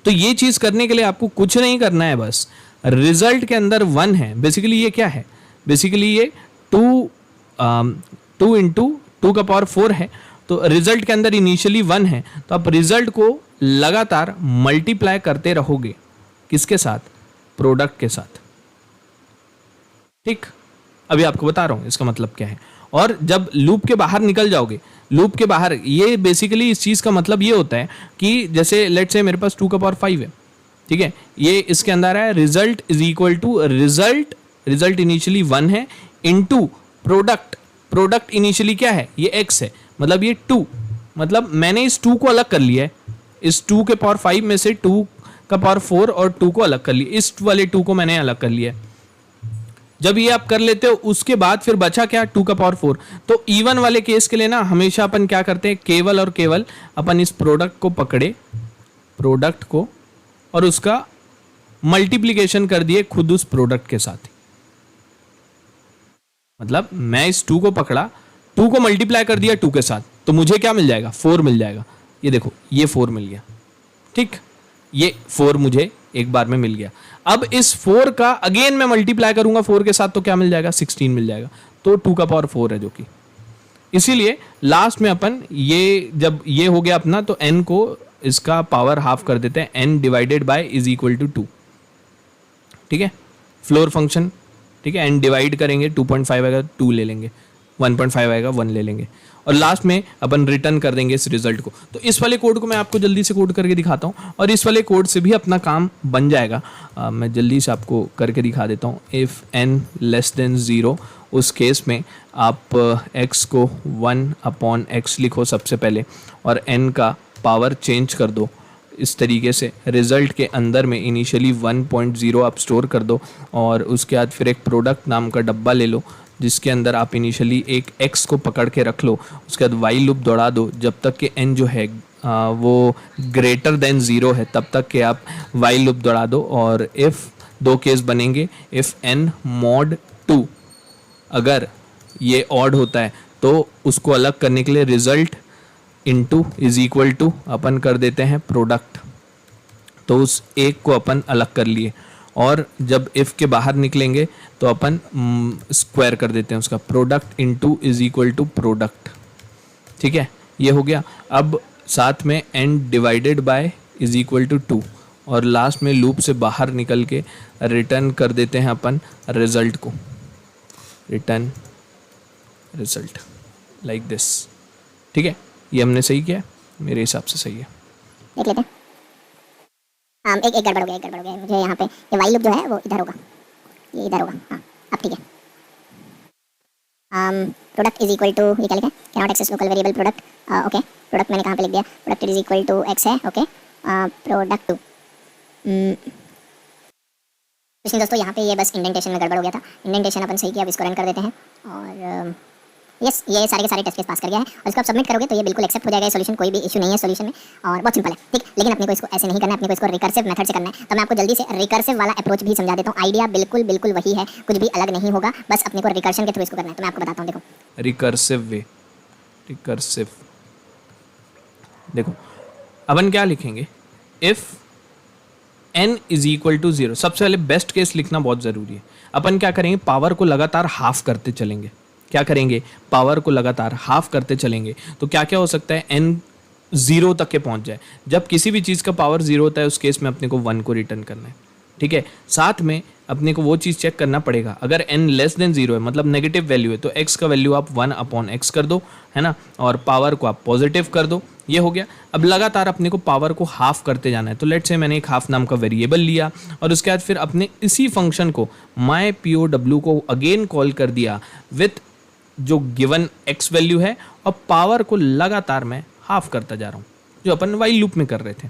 तो ये चीज़ करने के लिए आपको कुछ नहीं करना है, बस रिजल्ट के अंदर 1 है, बेसिकली ये क्या है, बेसिकली ये 2 इंटू 2 का पावर 4 है, तो रिजल्ट के अंदर इनिशियली 1 है, तो आप रिजल्ट को लगातार मल्टीप्लाई करते रहोगे, किसके साथ, प्रोडक्ट के साथ, ठीक। अभी आपको बता रहा हूं इसका मतलब क्या है। और जब लूप के बाहर निकल जाओगे, लूप के बाहर, ये बेसिकली इस चीज का मतलब ये होता है कि जैसे लेट से मेरे पास 2 का पावर 5 है, ठीक है, ये इसके अंदर है, result is equal to result initially 1 है इनटू प्रोडक्ट इनिशियली क्या है, ये x है, मतलब ये 2, मतलब मैंने इस 2 को अलग कर लिया है, इस 2 के पावर 5 में से 2 का पावर 4 और 2 को अलग कर लिया, इस वाले 2 को मैंने अलग कर लिया है। जब ये आप कर लेते हो उसके बाद फिर बचा क्या, 2 का पावर 4। तो इवन वाले केस के लिए ना हमेशा अपन क्या करते हैं, केवल और केवल अपन इस प्रोडक्ट को पकड़े, प्रोडक्ट को, और उसका मल्टीप्लिकेशन कर दिए खुद उस प्रोडक्ट के साथ। मतलब मैं इस 2 को पकड़ा, 2 को मल्टीप्लाई कर दिया 2 के साथ, तो मुझे क्या मिल जाएगा, 4 मिल जाएगा। ये देखो, ये 4 मिल गया, ठीक, ये 4 मुझे एक बार में मिल गया। अब इस 4 का अगेन मैं मल्टीप्लाई करूंगा 4 के साथ, तो क्या मिल जाएगा, 16 मिल जाएगा। तो 2 का पावर 4 है, जो कि इसीलिए लास्ट में अपन ये जब ये हो गया अपना, तो n को इसका पावर हाफ कर देते हैं, n divided by is equal to 2, ठीक है, फ्लोर फंक्शन, ठीक है, n डिवाइड करेंगे, 2.5 आएगा 2 ले लेंगे, 1.5 आएगा 1 ले लेंगे, और लास्ट में अपन रिटर्न कर देंगे इस रिजल्ट को। तो इस वाले कोड को मैं आपको जल्दी से कोड करके दिखाता हूँ, और इस वाले कोड से भी अपना काम बन जाएगा। मैं जल्दी से आपको करके दिखा देता हूँ। इफ़ n लेस देन 0, उस केस में आप x को 1/x लिखो सबसे पहले, और n का पावर चेंज कर दो इस तरीके से, रिजल्ट के अंदर में इनिशियली 1.0 आप स्टोर कर दो, और उसके बाद फिर एक प्रोडक्ट नाम का डब्बा ले लो जिसके अंदर आप इनिशियली एक x को पकड़ के रख लो, उसके बाद वाइल लूप दौड़ा दो जब तक कि n जो है वो ग्रेटर देन 0 है, तब तक के आप वाइल लूप दौड़ा दो। और इफ़ 2 केस बनेंगे, इफ़ n mod 2, अगर ये ऑड होता है तो उसको अलग करने के लिए result into is equal to अपन कर देते हैं प्रोडक्ट, तो उस एक को अपन अलग कर लिए, और जब इफ़ के बाहर निकलेंगे तो अपन स्क्वायर कर देते हैं उसका, product into is equal to product, ठीक है, ये हो गया। अब साथ में n divided by is equal to 2, और लास्ट में लूप से बाहर निकल के रिटर्न कर देते हैं अपन रिजल्ट को, रिटर्न रिजल्ट लाइक दिस, ठीक है। ये हमने सही किया, मेरे हिसाब से सही है। देख लेते हैं। एक गड़बड़ हो गया, मुझे यहाँ पे ये वाइल लूप जो है वो इधर होगा, ये इधर होगा, हाँ अब ठीक है। प्रोडक्ट इज इक्वल टू, ये क्या लिखा है, cannot access local variable product, okay, product मैंने कहाँ पे लिख दिया, product is equal to x है, ओके, प्रोडक्ट 2। कुछ नहीं दोस्तों, यहाँ पे ये बस इंडेंटेशन में गड़बड़ हो गया था, इंडेंटेशन अपन सही किया, अब इसको रन कर देते हैं, और यस, ये सारे के सारे टेस्ट केस पास कर गया है, और इसको आप सबमिट करोगे तो ये बिल्कुल एक्सेप्ट हो जाएगा, सॉल्यूशन कोई भी इशू नहीं है सॉल्यूशन में, और बहुत सिंपल है, ठीक। लेकिन अपने को इसको ऐसे नहीं करना है, अपने को इसको रिकर्सिव मेथड से करना है। तो मैं आपको जल्दी से रिकर्सिव वाला अप्रोच भी समझा देता हूँ। आइडिया बिल्कुल वही है, कुछ भी अलग नहीं होगा, बस अपने को रिकर्शन के थ्रू इसको करना है। तो मैं आपको बताता हूँ, देखो रिकर्सिव वे, रिकर्सिव, देखो अपन क्या लिखेंगे, if n is equal to 0, सबसे पहले बेस्ट केस लिखना बहुत ज़रूरी है। अपन क्या करेंगे, पावर को लगातार हाफ करते चलेंगे, क्या करेंगे, पावर को लगातार हाफ करते चलेंगे, तो क्या क्या हो सकता है, n 0 तक के पहुंच जाए। जब किसी भी चीज़ का पावर 0 होता है उस केस में अपने को 1 को रिटर्न करना है, ठीक है। साथ में अपने को वो चीज़ चेक करना पड़ेगा, अगर n लेस देन 0 है, मतलब नेगेटिव वैल्यू है, तो x का वैल्यू आप 1/x कर दो, है ना, और पावर को आप पॉजिटिव कर दो, ये हो गया। अब लगातार अपने को पावर को हाफ करते जाना है। तो लेट्स से मैंने एक हाफ नाम का वेरिएबल लिया और उसके बाद फिर अपने इसी फंक्शन को माई POW को अगेन कॉल कर दिया विथ जो गिवन x वैल्यू है, और पावर को लगातार मैं हाफ करता जा रहा हूँ जो अपन वाइल लूप में कर रहे थे।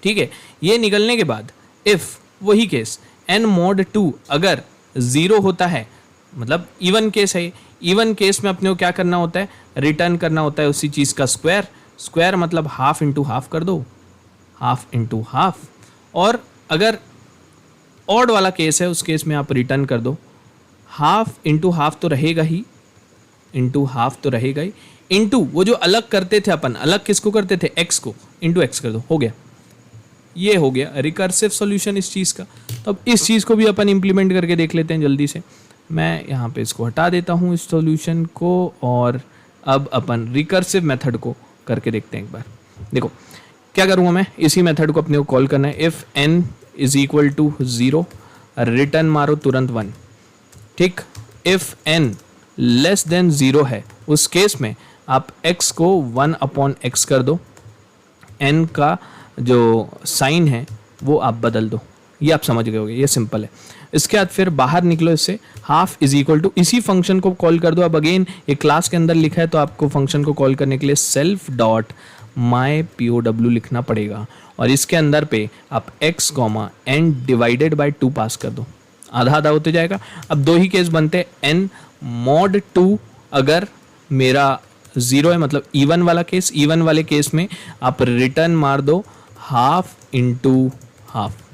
ठीक है, ये निकलने के बाद इफ़ वही केस n mod 2 अगर 0 होता है, मतलब इवन केस है, इवन केस में अपने को क्या करना होता है, रिटर्न करना होता है उसी चीज़ का स्क्वायर। स्क्वायर मतलब हाफ इंटू हाफ कर दो, हाफ इंटू हाफ। और अगर ऑड वाला केस है उस केस में आप रिटर्न कर दो, हाफ इंटू हाफ तो रहेगा ही, इंटू हाफ तो रहेगा ही, इंटू वो जो अलग करते थे अपन, अलग किसको करते थे, x को, इंटू x कर दो, हो गया। ये हो गया रिकर्सिव सॉल्यूशन इस चीज़ का। तो अब इस चीज़ को भी अपन इम्प्लीमेंट करके देख लेते हैं जल्दी से। मैं यहाँ पे इसको हटा देता हूँ इस सॉल्यूशन को, और अब अपन रिकर्सिव मेथड को करके देखते हैं एक बार। देखो क्या करूँगा मैं, इसी मेथड को अपने को कॉल करना है। If n is equal to 0, return मारो तुरंत 1। ठीक, इफ़ n लेस देन 0 है उस केस में आप x को 1/x कर दो, n का जो साइन है वो आप बदल दो। ये आप समझ गए होगे, ये सिंपल है। इसके बाद फिर बाहर निकलो इससे, हाफ इज इक्वल टू इसी फंक्शन को कॉल कर दो। अब अगेन ये क्लास के अंदर लिखा है तो आपको फंक्शन को कॉल करने के लिए सेल्फ डॉट माई POW लिखना पड़ेगा, और इसके अंदर पे आप x n डिवाइडेड बाई 2 पास कर दो, आधा आधा होते जाएगा। अब दो ही केस बनते हैं, n mod 2 अगर मेरा 0 है, मतलब इवन वाला केस, इवन वाले केस में आप रिटर्न मार दो हाफ इंटू हाफ।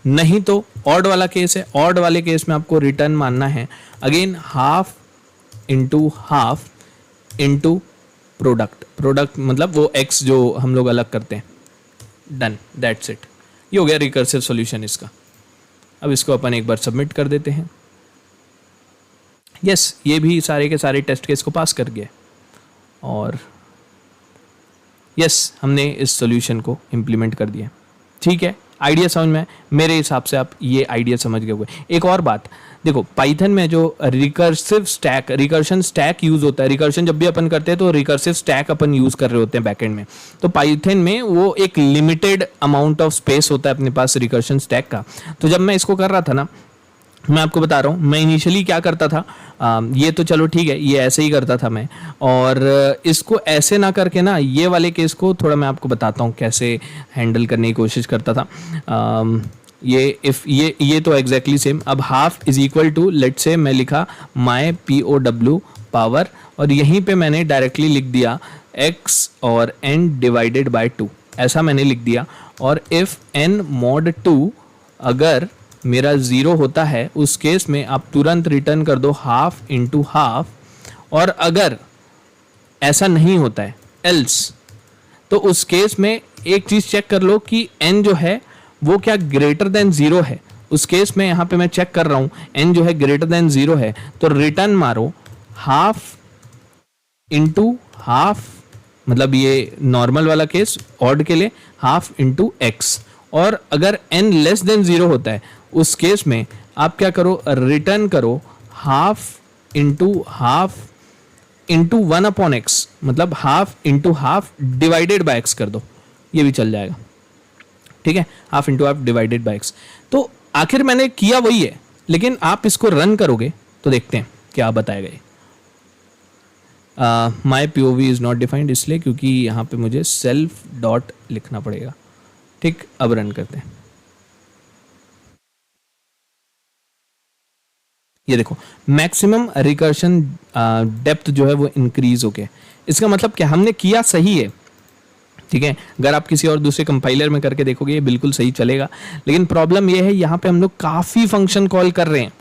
नहीं तो ऑड वाला केस है, ऑड वाले केस में आपको रिटर्न मानना है again half into half into product. Product मतलब वो x जो हम लोग अलग करते हैं। Done, that's it. ये हो गया रिकर्सिव सॉल्यूशन इसका। अब इसको अपन एक बार सबमिट कर देते हैं। यस, ये भी सारे के सारे टेस्ट केस को पास कर गया, और यस हमने इस सॉल्यूशन को इम्प्लीमेंट कर दिया। ठीक है, आइडिया समझ में, मेरे हिसाब से आप ये आइडिया समझ गए होंगे। एक और बात देखो, पाइथन में जो recursive stack, recursion stack use होता है, रिकर्शन जब भी अपन करते हैं तो रिकर्सिव स्टैक अपन यूज कर रहे होते हैं बैकएंड में। तो पाइथन में वो एक लिमिटेड अमाउंट ऑफ स्पेस होता है अपने पास रिकर्शन स्टैक का। तो जब मैं इसको कर रहा था ना, मैं आपको बता रहा हूँ, मैं इनिशियली क्या करता था, ये तो चलो ठीक है, ये ऐसे ही करता था मैं, और इसको ऐसे ना करके ना, ये वाले केस को थोड़ा मैं आपको बताता हूँ कैसे हैंडल करने की कोशिश करता था। ये इफ ये तो एग्जैक्टली सेम। अब half is equal to, let's say मैं लिखा माई POW पावर, और यहीं पे मैंने डायरेक्टली लिख दिया x और n डिवाइडेड बाय 2, ऐसा मैंने लिख दिया। और इफ n mod 2 अगर मेरा 0 होता है उस केस में आप तुरंत रिटर्न कर दो हाफ इंटू हाफ, और अगर ऐसा नहीं होता है एल्स, तो उस केस में एक चीज़ चेक कर लो कि n जो है वो क्या ग्रेटर देन 0 है। उस केस में यहाँ पे मैं चेक कर रहा हूँ n जो है ग्रेटर देन 0 है, तो रिटर्न मारो हाफ इंटू हाफ, मतलब ये नॉर्मल वाला केस ऑड के लिए हाफ इंटू x। और अगर n लेस देन 0 होता है उस केस में आप क्या करो, रिटर्न करो हाफ इंटू 1/x, मतलब half into half divided by x कर दो, ये भी चल जाएगा। ठीक है, half into half divided by x। तो आखिर मैंने किया वही है, लेकिन आप इसको रन करोगे तो देखते हैं क्या बताया गया। माई POV इज नॉट डिफाइंड, इसलिए क्योंकि यहाँ पे मुझे सेल्फ डॉट लिखना पड़ेगा। ठीक, अब रन करते हैं। ये देखो मैक्सिमम रिकर्शन डेप्थ जो है वो इंक्रीज हो गया। इसका मतलब क्या, हमने किया सही है। ठीक है, अगर आप किसी और दूसरे कंपाइलर में करके देखोगे ये बिल्कुल सही चलेगा, लेकिन प्रॉब्लम ये है यहाँ पे हम लोग काफ़ी फंक्शन कॉल कर रहे हैं,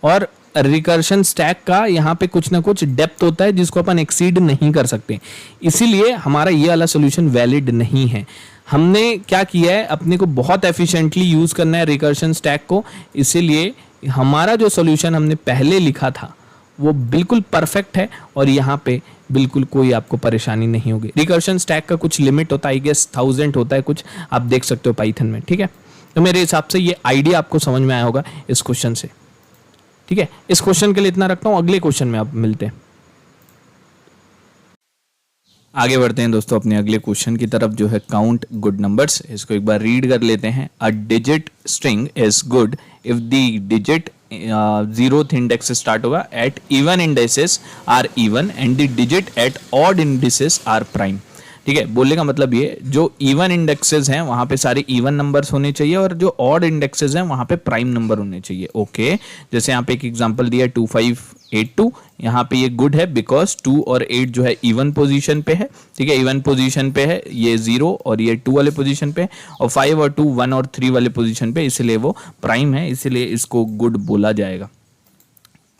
और रिकर्शन स्टैक का यहाँ पे कुछ ना कुछ डेप्थ होता है जिसको अपन एक्सीड नहीं कर सकते, इसीलिए हमारा ये वाला सोल्यूशन वैलिड नहीं है। हमने क्या किया है, अपने को बहुत एफिशिएंटली यूज़ करना है रिकर्शन स्टैक को, इसीलिए हमारा जो सोल्यूशन हमने पहले लिखा था वो बिल्कुल परफेक्ट है, और यहाँ पे बिल्कुल कोई आपको परेशानी नहीं होगी। रिकर्शन स्टैक का कुछ लिमिट होता है, आई गेस 1000 होता है कुछ, आप देख सकते हो पाइथन में। ठीक है, तो मेरे हिसाब से ये आइडिया आपको समझ में आया होगा इस क्वेश्चन से। ठीक है, इस क्वेश्चन के लिए इतना रखता हूँ, अगले क्वेश्चन में आप मिलते हैं। आगे बढ़ते हैं दोस्तों अपने अगले क्वेश्चन की तरफ, जो है काउंट गुड नंबर्स। इसको एक बार रीड कर लेते हैं। A digit string is good if the digit zeroth index से स्टार्ट होगा, at even indices are even and the digit at odd indices are prime. ठीक है, बोलने का मतलब ये, जो इवन इंडेक्सेस हैं वहां पे सारे इवन नंबर्स होने चाहिए और जो ऑड इंडेक्सेस हैं वहां पे प्राइम नंबर होने चाहिए। ओके, जैसे यहाँ पे एक एग्जांपल दिया है 2582, यहाँ पे ये गुड है बिकॉज 2 और 8 जो है इवन पोजीशन पे है। ठीक है, इवन पोजीशन पे है, ये 0 और ये 2 वाले पोजीशन पे, और 5 और 2 1 और 3 वाले पोजीशन पे, इसलिए वो प्राइम है, इसलिए इसको गुड बोला जाएगा।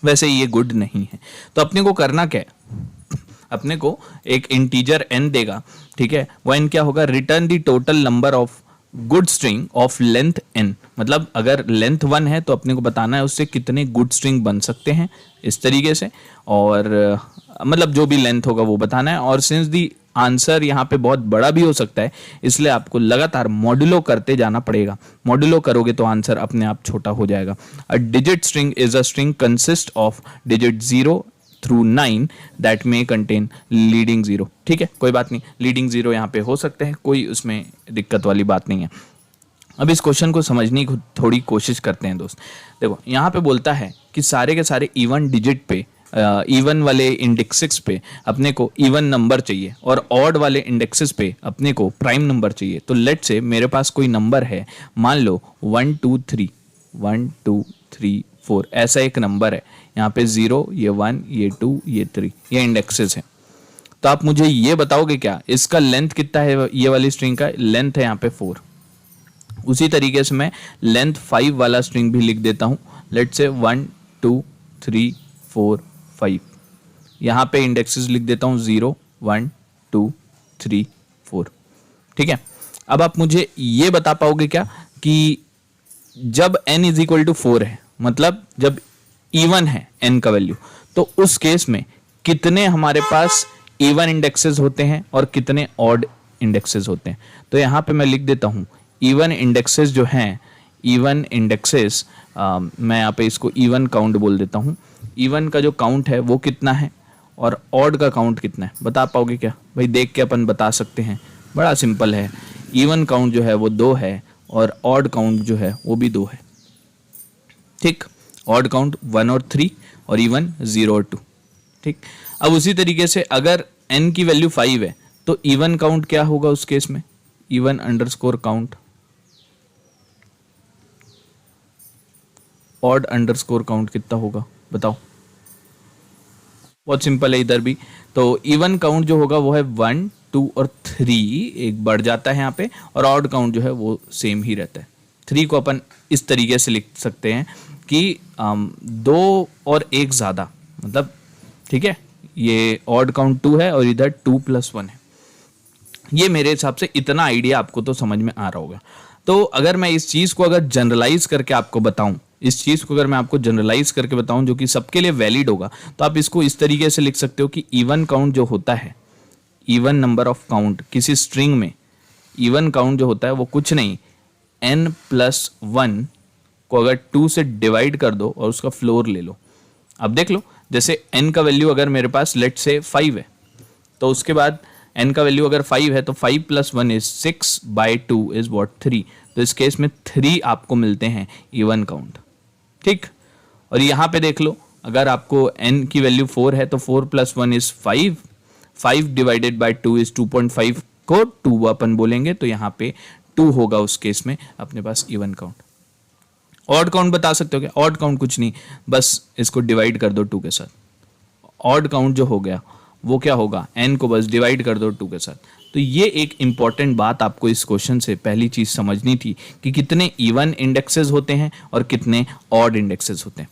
वैसे ये गुड नहीं है, तो अपने को करना क्या है, अपने को एक इंटीजर n देगा। ठीक है, वो n क्या होगा, return the total number of good string of length n। मतलब अगर लेंथ 1 है तो अपने को बताना है उससे कितने गुड स्ट्रिंग बन सकते हैं, इस तरीके से, और मतलब जो भी लेंथ होगा वो बताना है। और सिंस दी आंसर यहाँ पे बहुत बड़ा भी हो सकता है, इसलिए आपको लगातार मॉड्यूलो करते जाना पड़ेगा। मॉड्यूलो करोगे तो आंसर अपने आप छोटा हो जाएगा। अ digit string is a string consist of digit 0 through 9 that में कंटेन लीडिंग 0। ठीक है, कोई बात नहीं, लीडिंग 0 यहाँ पे हो सकते हैं, कोई उसमें दिक्कत वाली बात नहीं है। अब इस क्वेश्चन को समझने की थोड़ी कोशिश करते हैं दोस्त। देखो यहाँ पे बोलता है कि सारे के सारे इवन डिजिट पे, इवन वाले इंडेक्सेस पे अपने को इवन नंबर चाहिए और ऑड वाले इंडेक्सेस पे अपने को प्राइम नंबर चाहिए। तो लेट से मेरे पास कोई नंबर है, मान लो 1 2 3 1 2 3 4, ऐसा एक नंबर है। यहाँ पे 0, ये 1, ये 2, ये 3, ये इंडेक्सेस है। तो आप मुझे ये बताओगे क्या, इसका लेंथ कितना है, ये वाली स्ट्रिंग का लेंथ है यहाँ पे 4। उसी तरीके से मैं लेंथ 5 वाला स्ट्रिंग भी लिख देता हूँ। लेट से 1 2 3 4 5, यहाँ पे इंडेक्सेस लिख देता हूँ 0 1 2 3 4। ठीक है, अब आप मुझे ये बता पाओगे क्या कि जब n इज इक्वल टू 4 है, मतलब जब इवन है n का वैल्यू, तो उस केस में कितने हमारे पास इवन इंडेक्सेस होते हैं और कितने ऑड इंडेक्सेस होते हैं। तो यहाँ पे मैं लिख देता हूँ इवन इंडेक्सेस जो हैं, इवन इंडेक्सेस, मैं यहाँ पे इसको इवन काउंट बोल देता हूँ। इवन का जो काउंट है वो कितना है और ऑड का काउंट कितना है, बता पाओगे क्या भाई? देख के अपन बता सकते हैं, बड़ा सिंपल है। इवन काउंट जो है वो 2 है और ऑड काउंट जो है वो भी 2 है। ठीक, ऑड काउंट 1 और 3 और इवन 0 और 2। ठीक, अब उसी तरीके से अगर n की वैल्यू 5 है तो इवन काउंट क्या होगा उस केस में, even underscore count, odd underscore count कितना होगा बताओ? बहुत सिंपल है इधर भी। तो इवन काउंट जो होगा वो है 1 2 और 3, एक बढ़ जाता है यहाँ पे, और ऑड काउंट जो है वो सेम ही रहता है। 3 को अपन इस तरीके से लिख सकते हैं कि 2 और 1 ज़्यादा, मतलब ठीक है, ये ऑड काउंट 2 है और इधर 2 + 1 है। ये मेरे हिसाब से इतना आइडिया आपको तो समझ में आ रहा होगा। तो अगर मैं इस चीज़ को अगर जनरलाइज करके आपको बताऊं, इस चीज़ को अगर मैं आपको जनरलाइज करके बताऊं जो कि सबके लिए वैलिड होगा, तो आप इसको इस तरीके से लिख सकते हो कि इवन काउंट जो होता है, इवन नंबर ऑफ काउंट किसी स्ट्रिंग में, इवन काउंट जो होता है वो कुछ नहीं, n + 1 को अगर 2 से डिवाइड कर दो और उसका फ्लोर ले लो। अब देख लो, जैसे n का वैल्यू अगर मेरे पास लेट से 5 है, तो उसके बाद n का वैल्यू अगर 5 है तो 5 + 1 इज 6/2 इज व्हाट 3। तो इस केस में 3 आपको मिलते हैं इवन काउंट। ठीक, और यहाँ पे देख लो, अगर आपको n की वैल्यू 4 है तो 4 + 1 इज 5, 5 डिवाइडेड बाय 2 इज 2.5 को 2 अपन बोलेंगे, तो यहाँ पे 2 होगा उस केस में अपने पास इवन काउंट। ऑड काउंट बता सकते हो क्या? ऑड काउंट कुछ नहीं, बस इसको डिवाइड कर दो 2 के साथ। ऑड काउंट जो हो गया वो क्या होगा, n को बस डिवाइड कर दो 2 के साथ। तो ये एक इंपॉर्टेंट बात आपको इस क्वेश्चन से पहली चीज समझनी थी कि कितने इवन इंडेक्सेस होते हैं और कितने ऑड इंडेक्सेस होते हैं।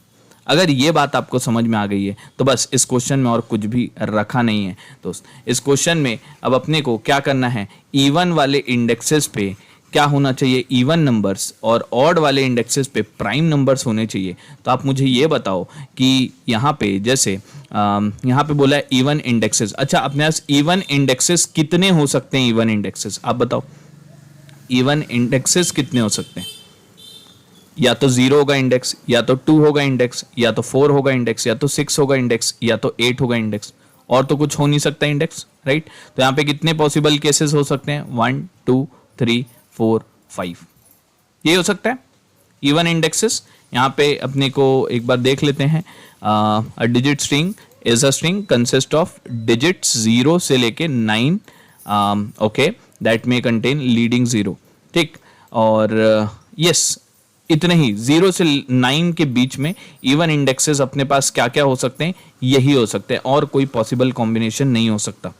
अगर ये बात आपको समझ में आ गई है तो बस इस क्वेश्चन में और कुछ भी रखा नहीं है दोस्त। इस क्वेश्चन में अब अपने को क्या करना है, इवन वाले इंडेक्सेस पे क्या होना चाहिए, इवन नंबर्स, और ऑड वाले इंडेक्सेस पे प्राइम नंबर्स होने चाहिए। तो आप मुझे ये बताओ कि यहाँ पे जैसे यहाँ पे बोला है इवन इंडेक्सेस। अच्छा, अपने पास इवन इंडेक्सेस कितने हो सकते हैं? इवन इंडेक्सेस आप बताओ, इवन इंडेक्सेस कितने हो सकते हैं? या तो 0 होगा इंडेक्स, या तो 2 होगा इंडेक्स, या तो 4 होगा इंडेक्स, या तो 6 होगा इंडेक्स, या तो 8 होगा इंडेक्स। और तो कुछ हो नहीं सकता इंडेक्स, राइट। तो यहाँ पे कितने पॉसिबल केसेस हो सकते हैं, 1 2 3 4 5, ये हो सकता है इवन इंडेक्सेस। यहाँ पे अपने को एक बार देख लेते हैं, a digit string is a string consist of digits 0 से लेके 9, okay, that may contain leading 0, ठीक। और यस इतने ही 0 से 9 के बीच में इवन इंडेक्सेस अपने पास क्या क्या हो सकते हैं, यही हो सकते हैं, और कोई पॉसिबल कॉम्बिनेशन नहीं हो सकता,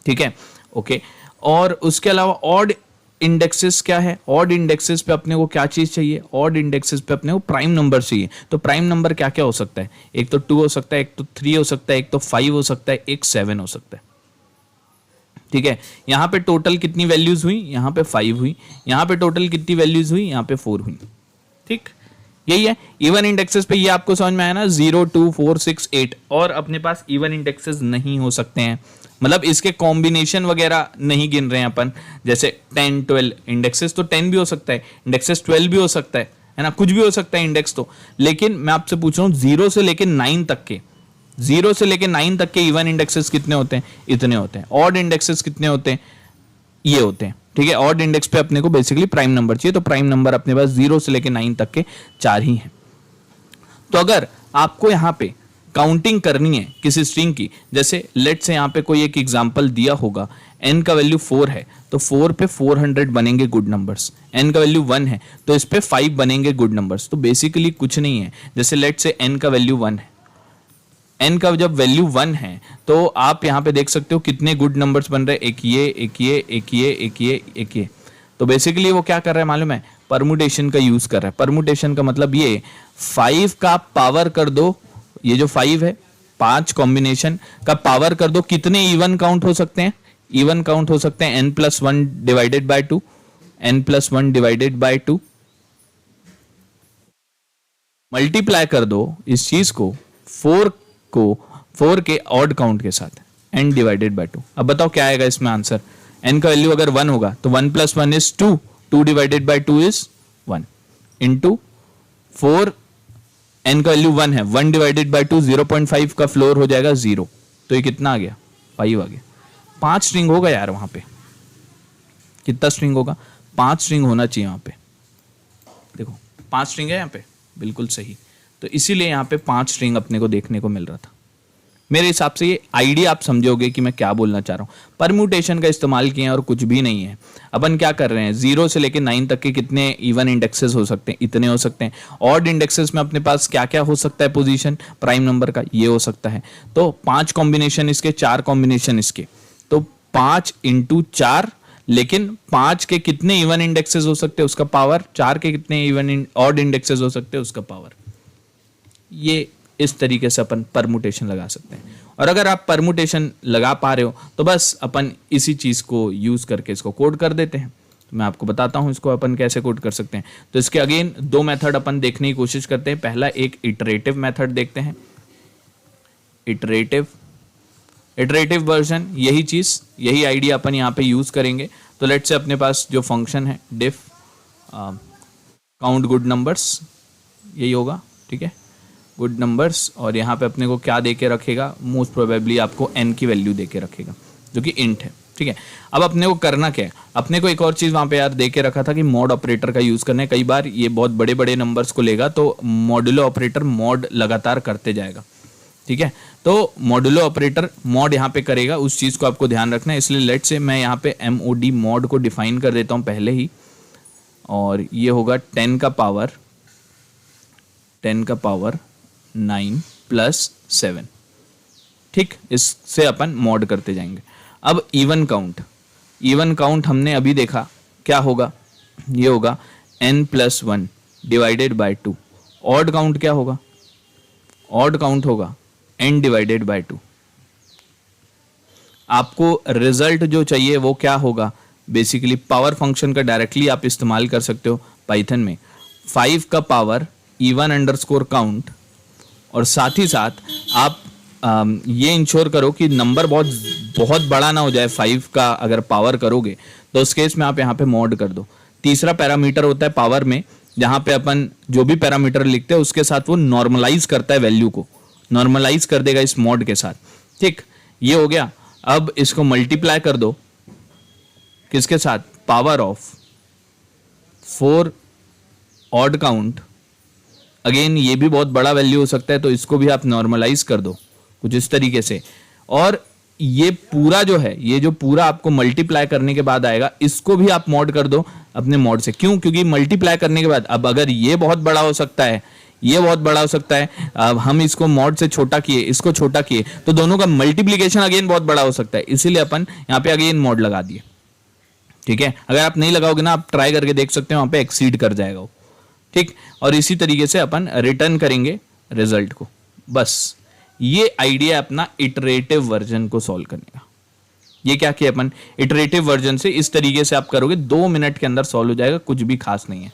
ठीक है, ओके। और उसके अलावा ऑड इंडेक्सेस क्या है, ऑड इंडेक्सेस पे अपने को क्या चीज चाहिए, ऑड इंडेक्सेस पे अपने को प्राइम नंबर चाहिए। तो प्राइम नंबर क्या क्या हो सकता है, एक तो 2 हो सकता है, एक तो 3 हो सकता है, एक तो 5 हो सकता है, एक 7 हो सकता है, ठीक है। यहाँ पे टोटल कितनी वैल्यूज हुई, यहाँ पे 5 हुई, यहाँ पे टोटल कितनी वैल्यूज हुई, यहाँ पे 4 हुई, ठीक। यही है इवन इंडेक्सेस पे, ये आपको समझ में आया ना, 0 2 4 6 8, और अपने पास इवन इंडेक्सेस नहीं हो सकते हैं, मतलब इसके कॉम्बिनेशन वगैरह नहीं गिन रहे हैं अपन, जैसे 10 12 इंडेक्सेस, तो 10 भी हो सकता है, इंडेक्सेस 12 भी हो सकता है ना, कुछ भी हो सकता है इंडेक्स तो। लेकिन मैं आपसे पूछ रहा हूँ 0 से लेके 9 तक के, 0 से लेके 9 तक के इवन इंडेक्सेस कितने होते हैं, इतने होते हैं। ऑड इंडेक्सेस कितने होते हैं, ये होते हैं, ठीक है। ऑड इंडेक्स पे अपने को बेसिकली प्राइम नंबर चाहिए, तो प्राइम नंबर अपने पास 0 से लेके 9 तक के 4 ही हैं। तो अगर आपको यहाँ पे काउंटिंग करनी है किसी स्ट्रिंग की, जैसे लेट से यहाँ पे कोई एक एग्जांपल दिया होगा, n का वैल्यू 4 है तो 4 पे 400 बनेंगे गुड नंबर्स, n का वैल्यू 1 है तो इस पे 5 बनेंगे गुड नंबर्स। तो बेसिकली कुछ नहीं है, जैसे लेट से n का वैल्यू 1 है, n का जब वैल्यू 1 है तो आप यहाँ पे देख सकते हो कितने गुड नंबर्स बन रहे हैं, एक ये एक ये एक ये एक ये एक ये। तो बेसिकली वो क्या कर रहा है मालूम है, परमुटेशन का यूज कर रहा है। परमुटेशन का मतलब ये 5 का पावर कर दो, ये जो 5 है 5 कॉम्बिनेशन का पावर कर दो, कितने इवन काउंट हो सकते हैं, इवन काउंट हो सकते हैं n+1 divided by 2, n+1 divided by 2, multiply कर दो इस चीज को 4 के ऑड काउंट के साथ, n डिवाइडेड बाय 2। अब बताओ क्या आएगा इसमें आंसर, n का वैल्यू अगर 1 होगा तो 1+1 is 2, 2 divided by 2 is 1 into 4, n का वैल्यू 1 है, 1 डिवाइडेड बाय 2 0.5 का फ्लोर हो जाएगा 0, तो ये कितना आ गया, 5 आ गया। 5 स्ट्रिंग होगा यार वहां पे, कितना स्ट्रिंग होगा, 5 स्ट्रिंग होना चाहिए वहां पे, देखो 5 स्ट्रिंग है यहाँ पे, बिल्कुल सही। तो इसीलिए यहाँ पे 5 स्ट्रिंग अपने को देखने को मिल रहा था। मेरे हिसाब से ये आइडिया आप समझोगे कि मैं क्या बोलना चाह रहा हूँ। परम्यूटेशन का इस्तेमाल किए और कुछ भी नहीं है। अपन क्या कर रहे हैं, 0 से लेके 9 तक के कितने इवन इंडेक्सेस हो सकते हैं, इतने हो सकते हैं। ऑड इंडेक्सेस में अपने पास क्या क्या हो सकता है पोजीशन प्राइम नंबर का, ये हो सकता है। तो 5 कॉम्बिनेशन इसके, 4 कॉम्बिनेशन इसके, तो 5 × 4, लेकिन 5 के कितने इवन इंडेक्सेस हो सकते हैं उसका पावर, 4 के कितने इवन ऑड इंडेक्सेस हो सकते हैं उसका पावर। ये इस तरीके से अपन परमुटेशन लगा सकते हैं। और अगर आप परमुटेशन लगा पा रहे हो तो बस अपन इसी चीज को यूज करके इसको कोड कर देते हैं। तो मैं आपको बताता हूं इसको अपन कैसे कोड कर सकते हैं। तो इसके अगेन 2 मेथड अपन देखने की कोशिश करते हैं। पहला एक इटरेटिव मेथड देखते हैं, इटरेटिव वर्जन, यही चीज यही आइडिया अपन यहाँ पे यूज करेंगे। तो लेट्स से अपने पास जो फंक्शन है डिफ काउंट गुड नंबर्स, यही होगा, ठीक है, गुड नंबर्स। और यहाँ पे अपने को क्या दे के रखेगा, मोस्ट प्रोबेबली आपको n की वैल्यू दे के रखेगा जो कि इंट है, ठीक है। अब अपने को करना क्या है, अपने को एक और चीज वहां पे यार दे के रखा था कि मॉड ऑपरेटर का यूज करना है। कई बार ये बहुत बड़े बड़े नंबर्स को लेगा तो मॉडुलो ऑपरेटर मॉड लगातार करते जाएगा, ठीक है। तो मॉडुलो ऑपरेटर मॉड यहाँ पे करेगा, उस चीज को आपको ध्यान रखना है। इसलिए लेट से मैं यहाँ पे mod मॉड को डिफाइन कर देता हूँ पहले ही, और ये होगा 10 का पावर 9 + 7, ठीक। इससे अपन मॉड करते जाएंगे। अब इवन काउंट हमने अभी देखा क्या होगा, ये होगा n+1 divided by 2। Odd count क्या होगा, ऑड काउंट होगा n डिवाइडेड बाय 2। आपको रिजल्ट जो चाहिए वो क्या होगा, बेसिकली पावर फंक्शन का डायरेक्टली आप इस्तेमाल कर सकते हो पाइथन में। 5 का पावर even_count, और साथ ही साथ आप ये इंश्योर करो कि नंबर बहुत बड़ा ना हो जाए। 5 का अगर पावर करोगे तो उस केस में आप यहाँ पे मॉड कर दो। तीसरा पैरामीटर होता है पावर में, जहाँ पे अपन जो भी पैरामीटर लिखते हैं उसके साथ वो नॉर्मलाइज करता है, वैल्यू को नॉर्मलाइज कर देगा इस मॉड के साथ। ठीक, ये हो गया। अब इसको मल्टीप्लाई कर दो किसके साथ, power of 4 odd count. Again ये भी बहुत बड़ा वैल्यू हो सकता है, तो इसको भी आप नॉर्मलाइज कर दो कुछ इस तरीके से। और ये पूरा जो है, ये जो पूरा आपको मल्टीप्लाई करने के बाद आएगा, इसको भी आप मॉड कर दो अपने मॉड से। क्यों? क्योंकि मल्टीप्लाई करने के बाद अब अगर ये बहुत बड़ा हो सकता है, ये बहुत बड़ा हो सकता है, अब हम इसको मॉड से छोटा किए, इसको छोटा किए, तो दोनों का मल्टीप्लीकेशन अगेन बहुत बड़ा हो सकता है। इसीलिए अपन यहाँ पे अगेन मॉड लगा दिए। ठीक है, अगर आप नहीं लगाओगे ना, आप ट्राई करके देख सकते हो, वहां पे एक्सीड कर जाएगा वो। ठीक, और इसी तरीके से अपन रिटर्न करेंगे रिजल्ट को। बस ये आइडिया अपना इटरेटिव वर्जन को सॉल्व करने का। ये क्या किया अपन, इटरेटिव वर्जन से इस तरीके से आप करोगे, 2 मिनट के अंदर सॉल्व हो जाएगा, कुछ भी खास नहीं है।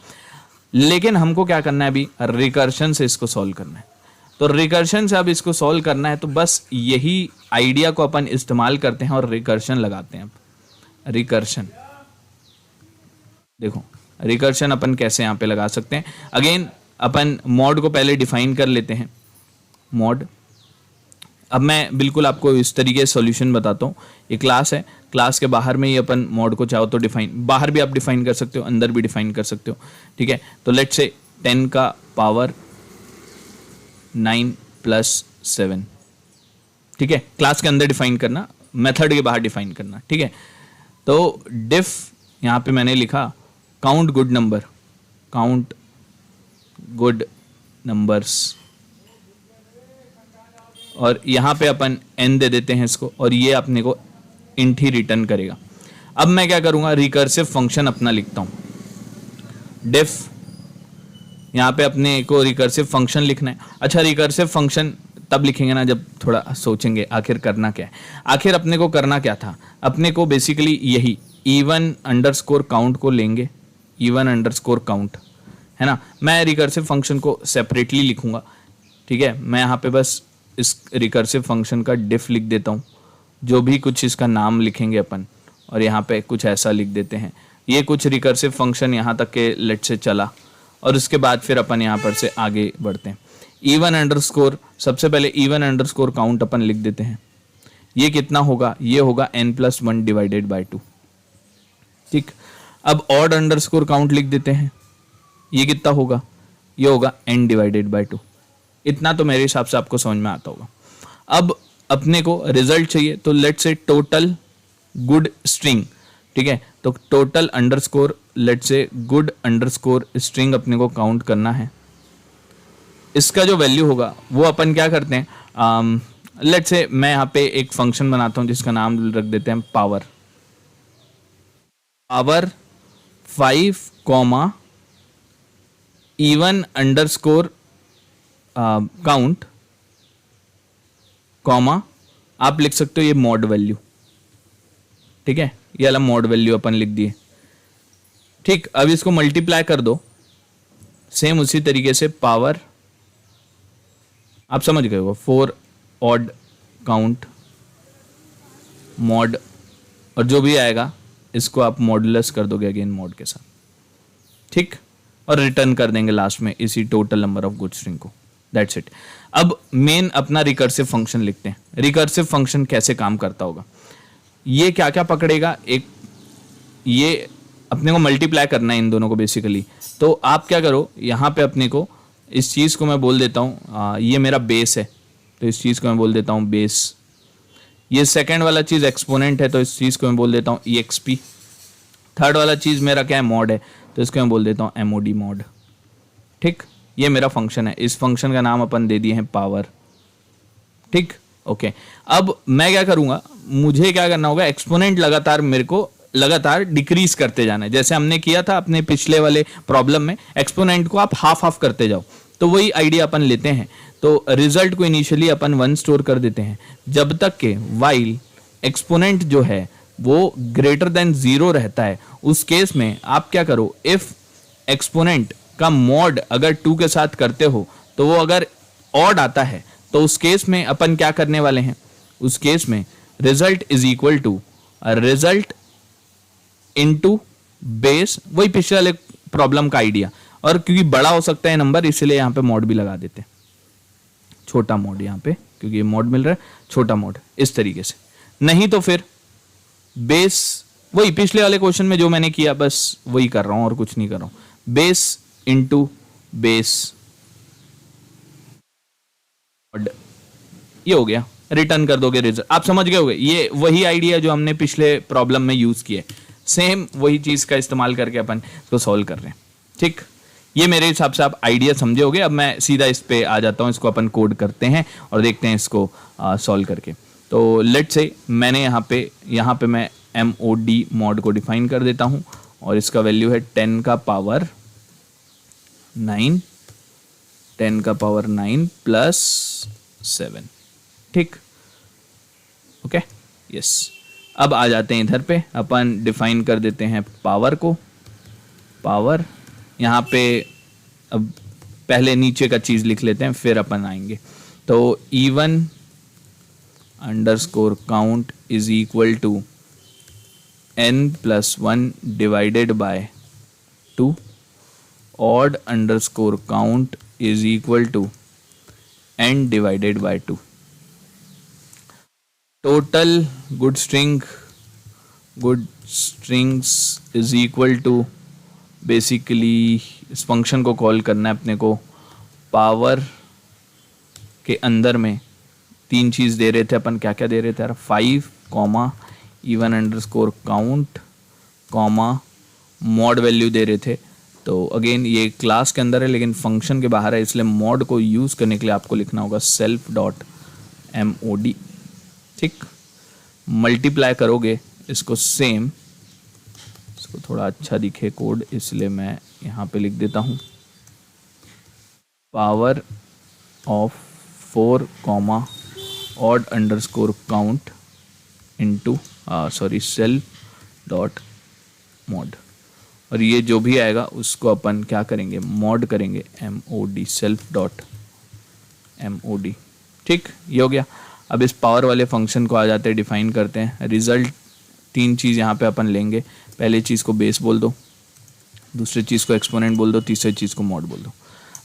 लेकिन हमको क्या करना है अभी, रिकर्शन से इसको सॉल्व करना है। तो रिकर्शन से अब इसको सॉल्व करना है, तो बस यही आइडिया को अपन इस्तेमाल करते हैं और रिकर्शन लगाते हैं। अब रिकर्शन देखो, रिकर्शन अपन कैसे यहाँ पे लगा सकते हैं। अगेन अपन मॉड को पहले डिफाइन कर लेते हैं, मॉड। अब मैं बिल्कुल आपको इस तरीके से सॉल्यूशन बताता हूँ। ये क्लास है, क्लास के बाहर में ही अपन मॉड को चाहो तो डिफाइन, बाहर भी आप डिफाइन कर सकते हो, अंदर भी डिफाइन कर सकते हो। ठीक है, तो लेट्स से 10 का पावर 9 + 7। ठीक है, क्लास के अंदर डिफाइन करना, मेथड के बाहर डिफाइन करना। ठीक है, तो डिफ यहाँ पे मैंने लिखा count good number, count good numbers, और यहां पे अपन n दे देते हैं इसको, और ये अपने को इंट ही रिटर्न करेगा। अब मैं क्या करूंगा, रिकर्सिव फंक्शन अपना लिखता हूं। डिफ, यहां पे अपने को रिकर्सिव फंक्शन लिखना है। अच्छा, रिकर्सिव फंक्शन तब लिखेंगे ना जब थोड़ा सोचेंगे आखिर करना क्या है। आखिर अपने को करना क्या था, अपने को बेसिकली यही इवन अंडरस्कोर काउंट को लेंगे, इवन अंडरस्कोर काउंट, है ना। मैं रिकर्सिव फंक्शन को सेपरेटली लिखूंगा। ठीक है, मैं यहाँ पे बस इस रिकर्सिव फंक्शन का डिफ लिख देता हूँ, जो भी कुछ इसका नाम लिखेंगे अपन, और यहाँ पे कुछ ऐसा लिख देते हैं। ये कुछ रिकर्सिव फंक्शन यहाँ तक के लेट से चला, और उसके बाद फिर अपन यहाँ पर से आगे बढ़ते हैं। इवन अंडरस्कोर, सबसे पहले इवन अंडरस्कोर काउंट अपन लिख देते हैं। ये कितना होगा, ये होगा n+1 डिवाइडेड बाय 2। ठीक, अब ऑड अंडरस्कोर काउंट लिख देते हैं। ये कितना होगा, ये होगा n डिवाइडेड बाय 2। इतना तो मेरे हिसाब से आपको समझ में आता होगा। अब अपने को रिजल्ट चाहिए, तो let's say total good string. ठीक है, तो total underscore let's say good underscore string अपने को काउंट करना है। इसका जो वैल्यू होगा वो अपन क्या करते हैं, लेट्स से मैं यहाँ पे एक फंक्शन बनाता हूँ जिसका नाम रख देते हैं power 5, even underscore count, comma, आप लिख सकते हो ये मॉड वैल्यू। ठीक है, ये वाला मॉड वैल्यू अपन लिख दिए। ठीक, अब इसको मल्टीप्लाई कर दो सेम उसी तरीके से, पावर, आप समझ गए हो, 4 ऑड काउंट मॉड, और जो भी आएगा इसको आप मॉडुलस कर दोगे अगेन मॉड के साथ। ठीक, और रिटर्न कर देंगे लास्ट में इसी total number of good string को। That's it. अब मेन अपना रिकर्सिव फंक्शन लिखते हैं। रिकर्सिव फंक्शन कैसे काम करता होगा, ये क्या क्या पकड़ेगा, एक ये अपने को मल्टीप्लाई करना है इन दोनों को बेसिकली। तो आप क्या करो, यहाँ पे अपने को इस चीज़ को मैं बोल देता हूँ, ये मेरा बेस है, तो इस चीज़ को मैं बोल देता हूँ बेस। ये सेकेंड वाला चीज़ एक्सपोनेंट है, तो इस चीज़ को मैं बोल देता हूँ EXP। थर्ड वाला चीज़ मेरा क्या है, मॉड है, तो इसको मैं बोल देता हूँ MOD मॉड। ठीक, ये मेरा फंक्शन है, इस फंक्शन का नाम अपन दे दिए हैं पावर। ठीक, ओके। अब मैं क्या करूंगा, मुझे क्या करना होगा, एक्सपोनेंट लगातार मेरे को लगातार डिक्रीज करते जाना है। जैसे हमने किया था अपने पिछले वाले प्रॉब्लम में, एक्सपोनेंट को आप हाफ हाफ करते जाओ, तो वही आइडिया अपन लेते हैं। तो रिजल्ट को इनिशियली अपन 1 स्टोर कर देते हैं, जब तक के वाइल एक्सपोनेंट जो है वो ग्रेटर देन 0 रहता है। उस केस में आप क्या करो, इफ एक्सपोनेंट का मॉड अगर 2 के साथ करते हो, तो वो अगर ऑड आता है, तो उस केस में अपन क्या करने वाले हैं, उस केस में result is equal to result into base, वही पिछले वाले प्रॉब्लम का आइडिया। और क्योंकि बड़ा हो सकता है नंबर, इसलिए यहां पे मॉड भी लगा देते हैं, छोटा मॉड यहां पे क्योंकि ये मॉड मिल रहा है, छोटा मॉड, इस तरीके से। नहीं तो फिर बेस, वही पिछले वाले क्वेश्चन में जो मैंने किया बस वही कर रहा हूं और कुछ नहीं कर रहा हूं। बेस इंटू बेस मॉड, ये हो गया, रिटर्न कर दोगे रिजल्ट। आप समझ गए होगे, ये वही आइडिया जो हमने पिछले प्रॉब्लम में यूज किया, सेम वही चीज का इस्तेमाल करके अपन इसको सॉल्व कर रहे हैं। ठीक, ये मेरे हिसाब से आप आइडिया समझे होगे। अब मैं सीधा इस पे आ जाता हूं, इसको अपन कोड करते हैं और देखते हैं इसको सॉल्व करके। तो लेट्स से मैंने यहाँ पे मैं MOD मॉड को डिफाइन कर देता हूँ और इसका वैल्यू है 10 का पावर 9, 10 का पावर 9 प्लस 7। ठीक, ओके, यस। अब आ जाते हैं इधर पे, अपन डिफाइन कर देते हैं पावर को। पावर यहाँ पे अब पहले नीचे का चीज लिख लेते हैं, फिर अपन आएंगे। तो even underscore count is equal to n+1 divided by 2, odd underscore count is equal to n divided by 2। Total good strings is equal to, basically इस फंक्शन को कॉल करना है अपने को। पावर के अंदर में 3 चीज दे रहे थे अपन, क्या क्या दे रहे थे यार, 5 comma even underscore count comma mod value दे रहे थे। तो अगेन ये क्लास के अंदर है लेकिन फंक्शन के बाहर है, इसलिए मॉड को यूज करने के लिए आपको लिखना होगा self.mod। ठीक, मल्टीप्लाई करोगे इसको सेम, इसको थोड़ा अच्छा दिखे कोड इसलिए मैं यहाँ पे लिख देता हूँ, power of 4 comma odd underscore count into self.mod। और ये जो भी आएगा उसको अपन क्या करेंगे, मॉड करेंगे, MOD self.mod। ठीक, ये हो गया। अब इस पावर वाले फंक्शन को आ जाते हैं, डिफाइन करते हैं। रिजल्ट 3 चीज़ यहाँ पे अपन लेंगे। पहले चीज़ को बेस बोल दो, दूसरी चीज़ को एक्सपोनेंट बोल दो, तीसरी चीज़ को मॉड बोल दो।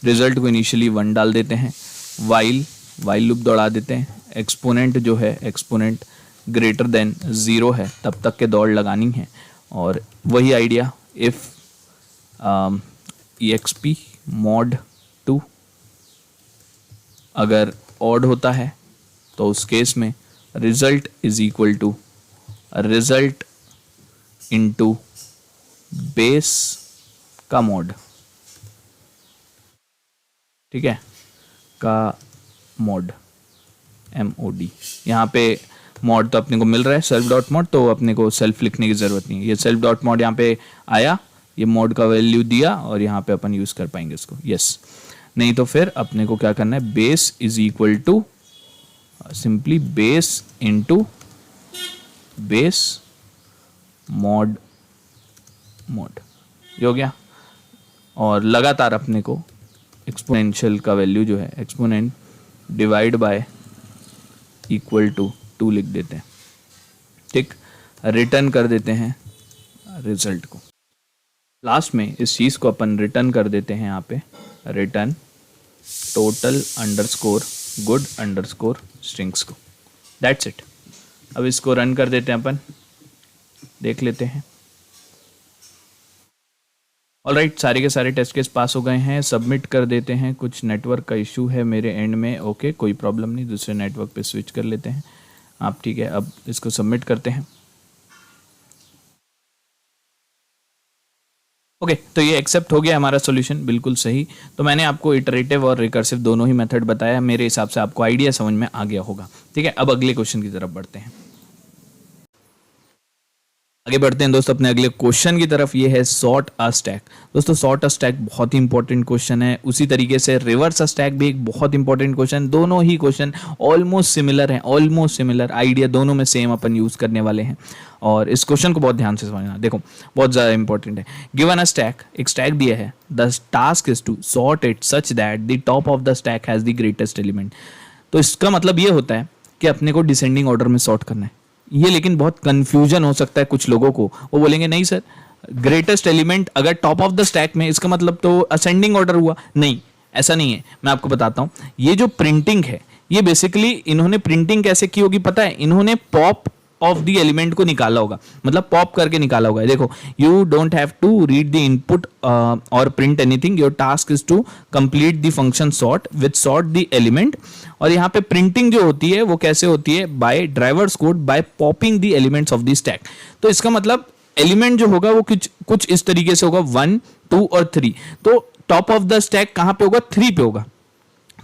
रिजल्ट को इनिशियली 1 डाल देते हैं, वाइल लूप दौड़ा देते हैं। एक्सपोनेंट जो है, एक्सपोनेंट ग्रेटर देन 0 है तब तक के दौड़ लगानी है। और वही आइडिया, इफ EXP mod 2 अगर ऑड होता है तो उस केस में result is equal to result into base का मॉड। ठीक है, का मॉड MOD। यहाँ पे मॉड तो अपने को मिल रहा है self.mod, तो अपने को सेल्फ लिखने की जरूरत नहीं है। ये self.mod यहाँ पे आया, ये मॉड का वैल्यू दिया और यहाँ पे अपन यूज कर पाएंगे इसको, यस। नहीं तो फिर अपने को क्या करना है, base is equal to simply base into base mod ये हो गया। और लगातार अपने को एक्सपोनेंशियल का वैल्यू जो है, exponent divide by equal to 2 लिख देते हैं। ठीक, रिटर्न कर देते हैं रिजल्ट को। लास्ट में इस चीज़ को अपन रिटर्न कर देते हैं यहाँ पे, return total underscore good underscore strings को। That's it. अब इसको रन कर देते हैं अपन, देख लेते हैं। ऑलराइट, सारे के सारे टेस्ट केस पास हो गए हैं, सबमिट कर देते हैं। कुछ नेटवर्क का इशू है मेरे एंड में, ओके कोई प्रॉब्लम नहीं, दूसरे नेटवर्क पे स्विच कर लेते हैं आप। ठीक है, अब इसको सबमिट करते हैं। ओके, तो ये एक्सेप्ट हो गया हमारा सॉल्यूशन, बिल्कुल सही। तो मैंने आपको इटरेटिव और रिकर्सिव दोनों ही मेथड बताया, मेरे हिसाब से आपको आइडिया समझ में आ गया होगा। ठीक है, अब अगले क्वेश्चन की तरफ बढ़ते हैं। आगे बढ़ते हैं दोस्तों अपने अगले क्वेश्चन की तरफ। ये है सॉर्ट अ स्टैक। दोस्तों सॉर्ट अ स्टैक बहुत ही इंपॉर्टेंट क्वेश्चन है, उसी तरीके से रिवर्स अ स्टैक भी एक बहुत इंपॉर्टेंट क्वेश्चन। दोनों ही क्वेश्चन ऑलमोस्ट सिमिलर हैं, ऑलमोस्ट सिमिलर आइडिया दोनों में सेम अपन यूज करने वाले हैं। और इस क्वेश्चन को बहुत ध्यान से समझना, देखो बहुत ज़्यादा इंपॉर्टेंट है। गिवन अ स्टैक, एक स्टैक दिया है, the task is to sort it such that the top of the stack has the greatest element. तो इसका मतलब ये होता है कि अपने को डिसेंडिंग ऑर्डर में सॉर्ट करना है। ये लेकिन बहुत कंफ्यूजन हो सकता है कुछ लोगों को, वो बोलेंगे नहीं सर ग्रेटेस्ट एलिमेंट अगर टॉप ऑफ द स्टैक में, इसका मतलब तो असेंडिंग ऑर्डर हुआ। नहीं, ऐसा नहीं है। मैं आपको बताता हूं, ये जो प्रिंटिंग है ये बेसिकली इन्होंने प्रिंटिंग कैसे की होगी पता है, इन्होंने पॉप ऑफ द एलिमेंट को निकाला होगा, मतलब पॉप करके निकाला होगा। देखो, you don't have to read the input और print anything, your task is to complete the function sort with sort the element. और यहाँ पे प्रिंटिंग जो होती है वो कैसे होती है, by drivers code by popping the elements of the stack. तो इसका मतलब एलिमेंट जो होगा वो कुछ इस तरीके से होगा, 1 2 और 3। तो टॉप ऑफ द स्टैक कहां पे होगा, 3 पे होगा,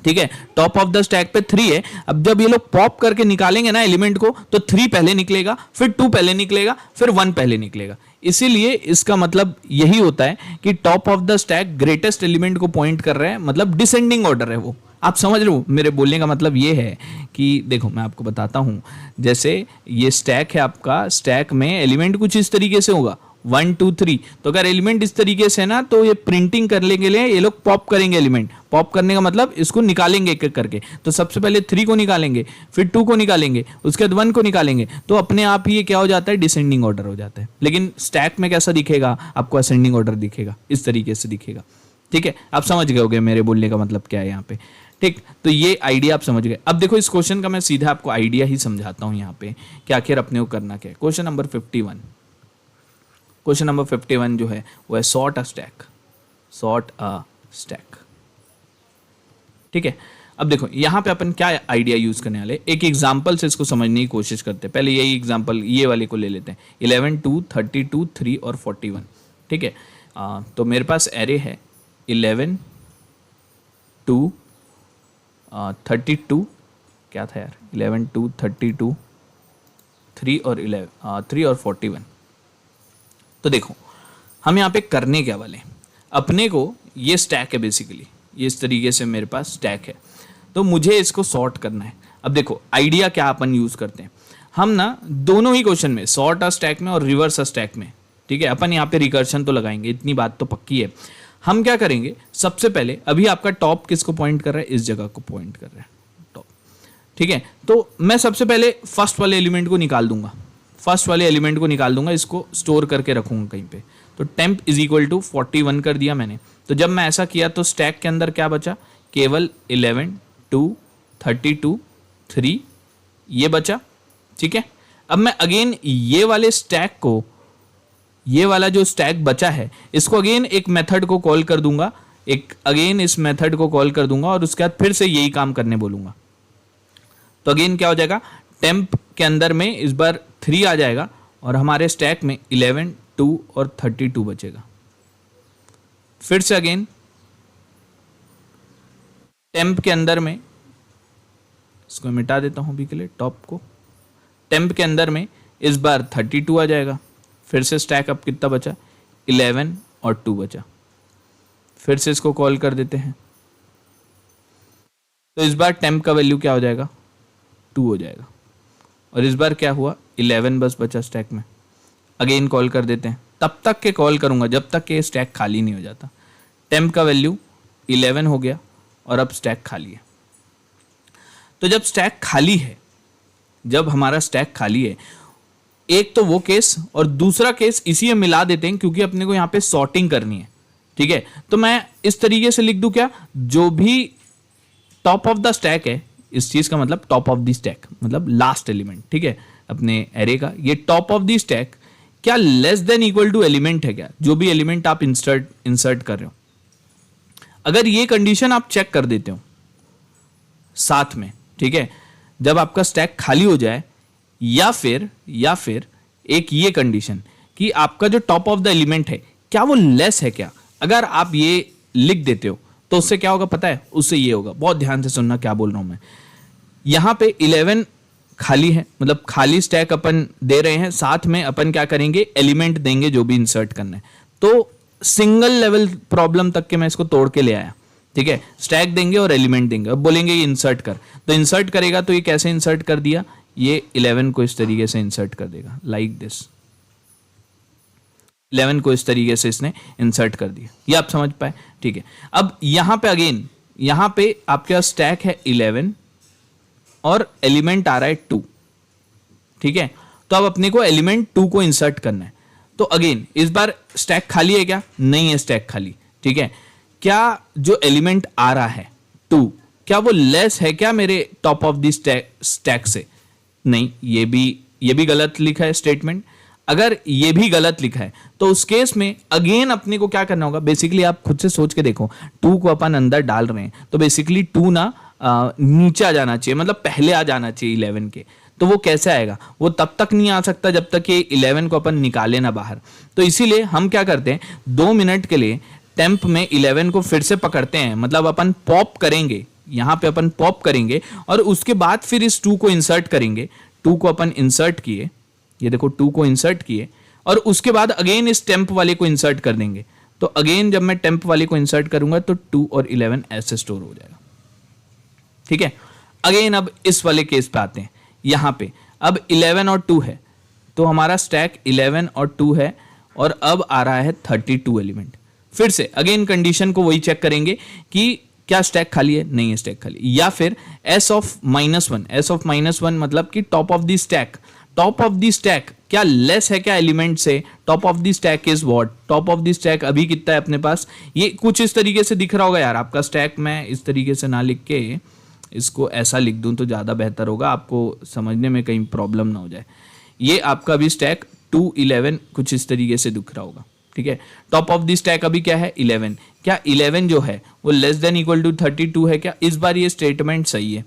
ठीक है, टॉप ऑफ द स्टैक पे 3 है। अब जब ये लोग पॉप करके निकालेंगे ना एलिमेंट को, तो 3 पहले निकलेगा, फिर 2 पहले निकलेगा, फिर 1 पहले निकलेगा। इसीलिए इसका मतलब यही होता है कि top of the stack greatest element को पॉइंट कर रहे हैं, मतलब डिसेंडिंग ऑर्डर है वो। आप समझ रहे हो, मेरे बोलने का मतलब ये है कि देखो मैं आपको बताता हूं, जैसे ये स्टैक है आपका, स्टैक में एलिमेंट कुछ इस तरीके से होगा 1 2 3। तो अगर एलिमेंट इस तरीके से ना, तो ये प्रिंटिंग करने के लिए ये लोग पॉप करेंगे एलिमेंट। पॉप करने का मतलब इसको निकालेंगे एक एक करके। तो सबसे पहले 3 को निकालेंगे, फिर 2 को निकालेंगे, उसके बाद 1 को निकालेंगे। तो अपने आप ही ये क्या हो जाता है, डिसेंडिंग ऑर्डर हो जाता है। लेकिन स्टैक में कैसा दिखेगा आपको, असेंडिंग ऑर्डर दिखेगा, इस तरीके से दिखेगा। ठीक है, आप समझ गए होगे मेरे बोलने का मतलब क्या है यहाँ पे। ठीक, तो ये आइडिया आप समझ गए। अब देखो इस क्वेश्चन का मैं सीधा आपको आइडिया ही समझाता हूँ यहाँ पे कि आखिर अपने को करना क्या है। क्वेश्चन नंबर 51, क्वेश्चन नंबर 51 जो है वो है sort a stack, sort a stack. ठीक है, अब देखो यहाँ पे अपन क्या आइडिया यूज करने वाले, एक एग्जांपल से इसको समझने की कोशिश करते हैं। पहले यही एग्जांपल ये वाले को ले लेते हैं, 11 2 32 3 और 41। ठीक है, तो मेरे पास एरे है 11 2 32, क्या था यार, 11 2 32 3 और 3 और 41। तो देखो हम यहाँ पे करने क्या वाले हैं, अपने को ये स्टैक है बेसिकली, ये इस तरीके से मेरे पास स्टैक है, तो मुझे इसको सॉर्ट करना है। अब देखो आइडिया क्या अपन यूज करते हैं, हम ना दोनों ही क्वेश्चन में, सॉर्ट अ स्टैक में और रिवर्स अ स्टैक में, ठीक है, अपन यहाँ पे रिकर्शन तो लगाएंगे, इतनी बात तो पक्की है। हम क्या करेंगे, सबसे पहले अभी आपका टॉप किसको पॉइंट कर रहा है, इस जगह को पॉइंट कर रहा है टॉप। ठीक है, तो मैं सबसे पहले फर्स्ट वाले एलिमेंट को निकाल दूंगा, फर्स्ट वाले एलिमेंट को निकाल दूंगा, इसको स्टोर करके रखूंगा कहीं पे। तो टेम्प इज इक्वल टू 41 कर दिया मैंने। तो जब मैं ऐसा किया तो स्टैक के अंदर क्या बचा, केवल 11 2 32 3 ये बचा। ठीक है, अब मैं अगेन ये वाले स्टैक को, ये वाला जो स्टैक बचा है, इसको अगेन एक मेथड को कॉल कर दूंगा, एक अगेन इस मेथड को कॉल कर दूंगा और उसके बाद फिर से यही काम करने बोलूंगा। तो अगेन क्या हो जाएगा, टेम्प के अंदर में इस बार 3 आ जाएगा और हमारे स्टैक में 11 2 और 32 बचेगा। फिर से अगेन टेम्प के अंदर में, इसको मिटा देता हूं अभी के लिए टॉप को, टेम्प के अंदर में इस बार 32 आ जाएगा। फिर से स्टैक अब कितना बचा, 11 और 2 बचा। फिर से इसको कॉल कर देते हैं, तो इस बार टेम्प का वैल्यू क्या हो जाएगा, 2 हो जाएगा। और इस बार क्या हुआ, 11 बस बचा स्टैक में। अगेन कॉल कर देते हैं, तब तक के कॉल करूंगा जब तक के स्टैक खाली नहीं हो जाता। टेम्प का वैल्यू 11 हो गया और अब स्टैक खाली है। तो जब स्टैक खाली है, जब हमारा स्टैक खाली है, एक तो वो केस और दूसरा केस इसी में मिला देते हैं क्योंकि अपने को यहाँ पे सॉर्टिंग करनी है। ठीक है, तो मैं इस तरीके से लिख दूं क्या, जो भी टॉप ऑफ द स्टैक है, इस चीज का मतलब टॉप ऑफ द स्टैक मतलब लास्ट एलिमेंट, ठीक है, अपने एरे का ये टॉप ऑफ द स्टैक क्या less than equal to element है क्या, जो भी एलिमेंट आप इंसर्ट कर रहे हो। अगर ये कंडीशन आप चेक कर देते हो साथ में, ठीक है, जब आपका स्टैक खाली हो जाए, या फिर एक ये कंडीशन कि आपका जो टॉप ऑफ द एलिमेंट है क्या वो लेस है क्या, अगर आप ये लिख देते हो तो उससे क्या होगा पता है, उससे ये होगा, बहुत ध्यान से सुनना क्या बोल रहा हूं मैं। यहां पे 11 खाली है, मतलब खाली स्टैक अपन दे रहे हैं, साथ में अपन क्या करेंगे, एलिमेंट देंगे जो भी इंसर्ट करना है। तो सिंगल लेवल प्रॉब्लम तक के मैं इसको तोड़ के ले आया। ठीक है, स्टैक देंगे और एलिमेंट देंगे, अब बोलेंगे ये इंसर्ट कर, तो इंसर्ट करेगा तो ये कैसे इंसर्ट कर दिया, ये 11 को इस तरीके से इंसर्ट कर देगा, लाइक दिस। 11 को इस तरीके से इसने इंसर्ट कर दिया, ये आप समझ पाए। ठीक है, अब यहां पे अगेन, यहां पे आपके पास स्टैक है 11 और एलिमेंट आ रहा है 2। ठीक है, तो अब अपने को एलिमेंट 2 को इंसर्ट करना है। तो अगेन इस बार स्टैक खाली है क्या, नहीं है स्टैक खाली। ठीक है, क्या जो एलिमेंट आ रहा है 2 क्या वो लेस है क्या मेरे टॉप ऑफ द स्टैक से? नहीं, ये भी गलत लिखा है स्टेटमेंट। अगर ये भी गलत लिखा है तो उस केस में अगेन अपने को क्या करना होगा? बेसिकली आप खुद से सोच के देखो, 2 को अपन अंदर डाल रहे हैं तो बेसिकली 2 ना नीचे आ जाना चाहिए, मतलब पहले आ जाना चाहिए 11 के। तो वो कैसे आएगा? वो तब तक नहीं आ सकता जब तक कि 11 को अपन निकाले ना बाहर। तो इसीलिए हम क्या करते हैं, 2 मिनट के लिए टेम्प में 11 को फिर से पकड़ते हैं, मतलब अपन पॉप करेंगे, यहाँ पे अपन पॉप करेंगे और उसके बाद फिर इस 2 को इंसर्ट करेंगे। 2 को अपन इंसर्ट किए, ये देखो 2 को इंसर्ट किए और उसके बाद अगेन इस टेम्प वाले को इंसर्ट कर देंगे। तो अगेन जब मैं टेम्प वाले को इंसर्ट करूंगा तो 2 और 11 ऐसे स्टोर हो जाएगा। ठीक है, अगेन अब इस वाले केस पे आते हैं। यहां पे अब 11 और 2 है तो हमारा स्टैक 11 और 2 है और अब आ रहा है 32 एलिमेंट। फिर से अगेन कंडीशन को वही चेक करेंगे कि क्या स्टैक खाली है, नहीं है स्टैक खाली, या फिर s ऑफ -1, s ऑफ -1 मतलब कि top of the stack, top of the stack क्या लेस है क्या एलिमेंट से? Top of the stack is what? Top of the stack अभी कितना है अपने पास? ये कुछ इस तरीके से दिख रहा होगा यार आपका स्टैक। मैं इस तरीके से ना लिख के इसको ऐसा लिख दूं तो ज़्यादा बेहतर होगा, आपको समझने में कहीं प्रॉब्लम ना हो जाए। ये आपका अभी स्टैक 2 11 कुछ इस तरीके से दिख रहा होगा। ठीक है, टॉप ऑफ द स्टैक अभी क्या है? 11। क्या 11 जो है वो लेस देन इक्वल टू 32 है क्या? इस बार ये स्टेटमेंट सही है।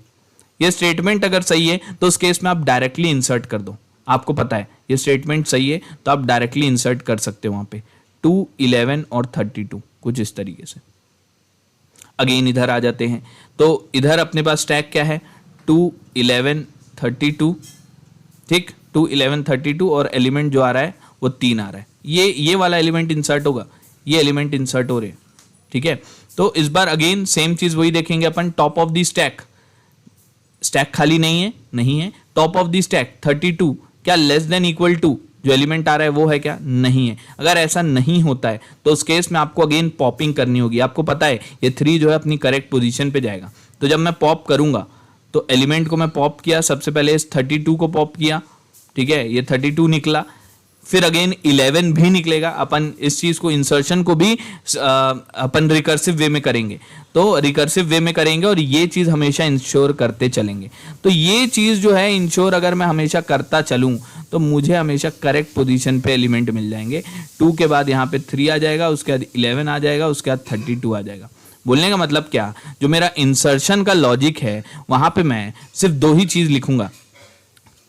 ये स्टेटमेंट अगर सही है तो उस केस में आप डायरेक्टली इंसर्ट कर दो। आपको पता है ये स्टेटमेंट सही है तो आप डायरेक्टली इंसर्ट कर सकते हो वहां पे 2 11 और 32 कुछ इस तरीके से। अगेन इधर आ जाते हैं तो इधर अपने पास स्टैक क्या है? 2 11 32। ठीक, 2 11 32 और एलिमेंट जो आ रहा है वो 3 आ रहा है। ये वाला एलिमेंट इंसर्ट होगा, ये एलिमेंट इंसर्ट हो रहे हैं। ठीक है, तो इस बार अगेन सेम चीज वही देखेंगे अपन। Top of the stack, stack खाली नहीं है, नहीं है। टॉप ऑफ द स्टैक 32 क्या लेस देन इक्वल टू जो एलिमेंट आ रहा है वो है क्या? नहीं है। अगर ऐसा नहीं होता है तो उस केस में आपको अगेन पॉपिंग करनी होगी। आपको पता है ये 3 जो है अपनी करेक्ट पोजीशन पे जाएगा। तो जब मैं पॉप करूंगा तो एलिमेंट को मैं पॉप किया, सबसे पहले इस 32 को पॉप किया। ठीक है, ये 32 निकला, फिर अगेन 11 भी निकलेगा। अपन इस चीज को इंसर्शन को भी अपन रिकर्सिव वे में करेंगे, तो रिकर्सिव वे में करेंगे और ये चीज हमेशा इंश्योर करते चलेंगे। तो ये चीज जो है इंश्योर अगर मैं हमेशा करता चलूं तो मुझे हमेशा करेक्ट पोजीशन पे एलिमेंट मिल जाएंगे। 2 के बाद यहाँ पे 3 आ जाएगा, उसके बाद 11 आ जाएगा, उसके बाद 32 आ जाएगा। बोलने का मतलब क्या, जो मेरा इंसर्शन का लॉजिक है वहां पे मैं सिर्फ 2 ही चीज लिखूंगा।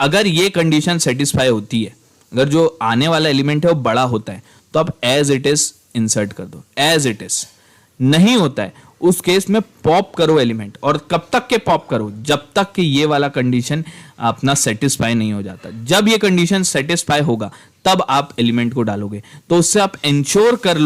अगर ये कंडीशन सेटिस्फाई होती है, अगर जो आने वाला एलिमेंट है वो बड़ा होता है तो आप एज इट इज इंसर्ट कर दो, एज इट इज। नहीं होता है उस केस में पॉप करो एलिमेंट, और कब तक के पॉप करो? जब तक कि ये वाला कंडीशन अपना सेटिस्फाई नहीं हो जाता। जब ये कंडीशन सेटिस्फाई होगा तब आप एलिमेंट को डालोगे। तो उससे आप इंश्योर कर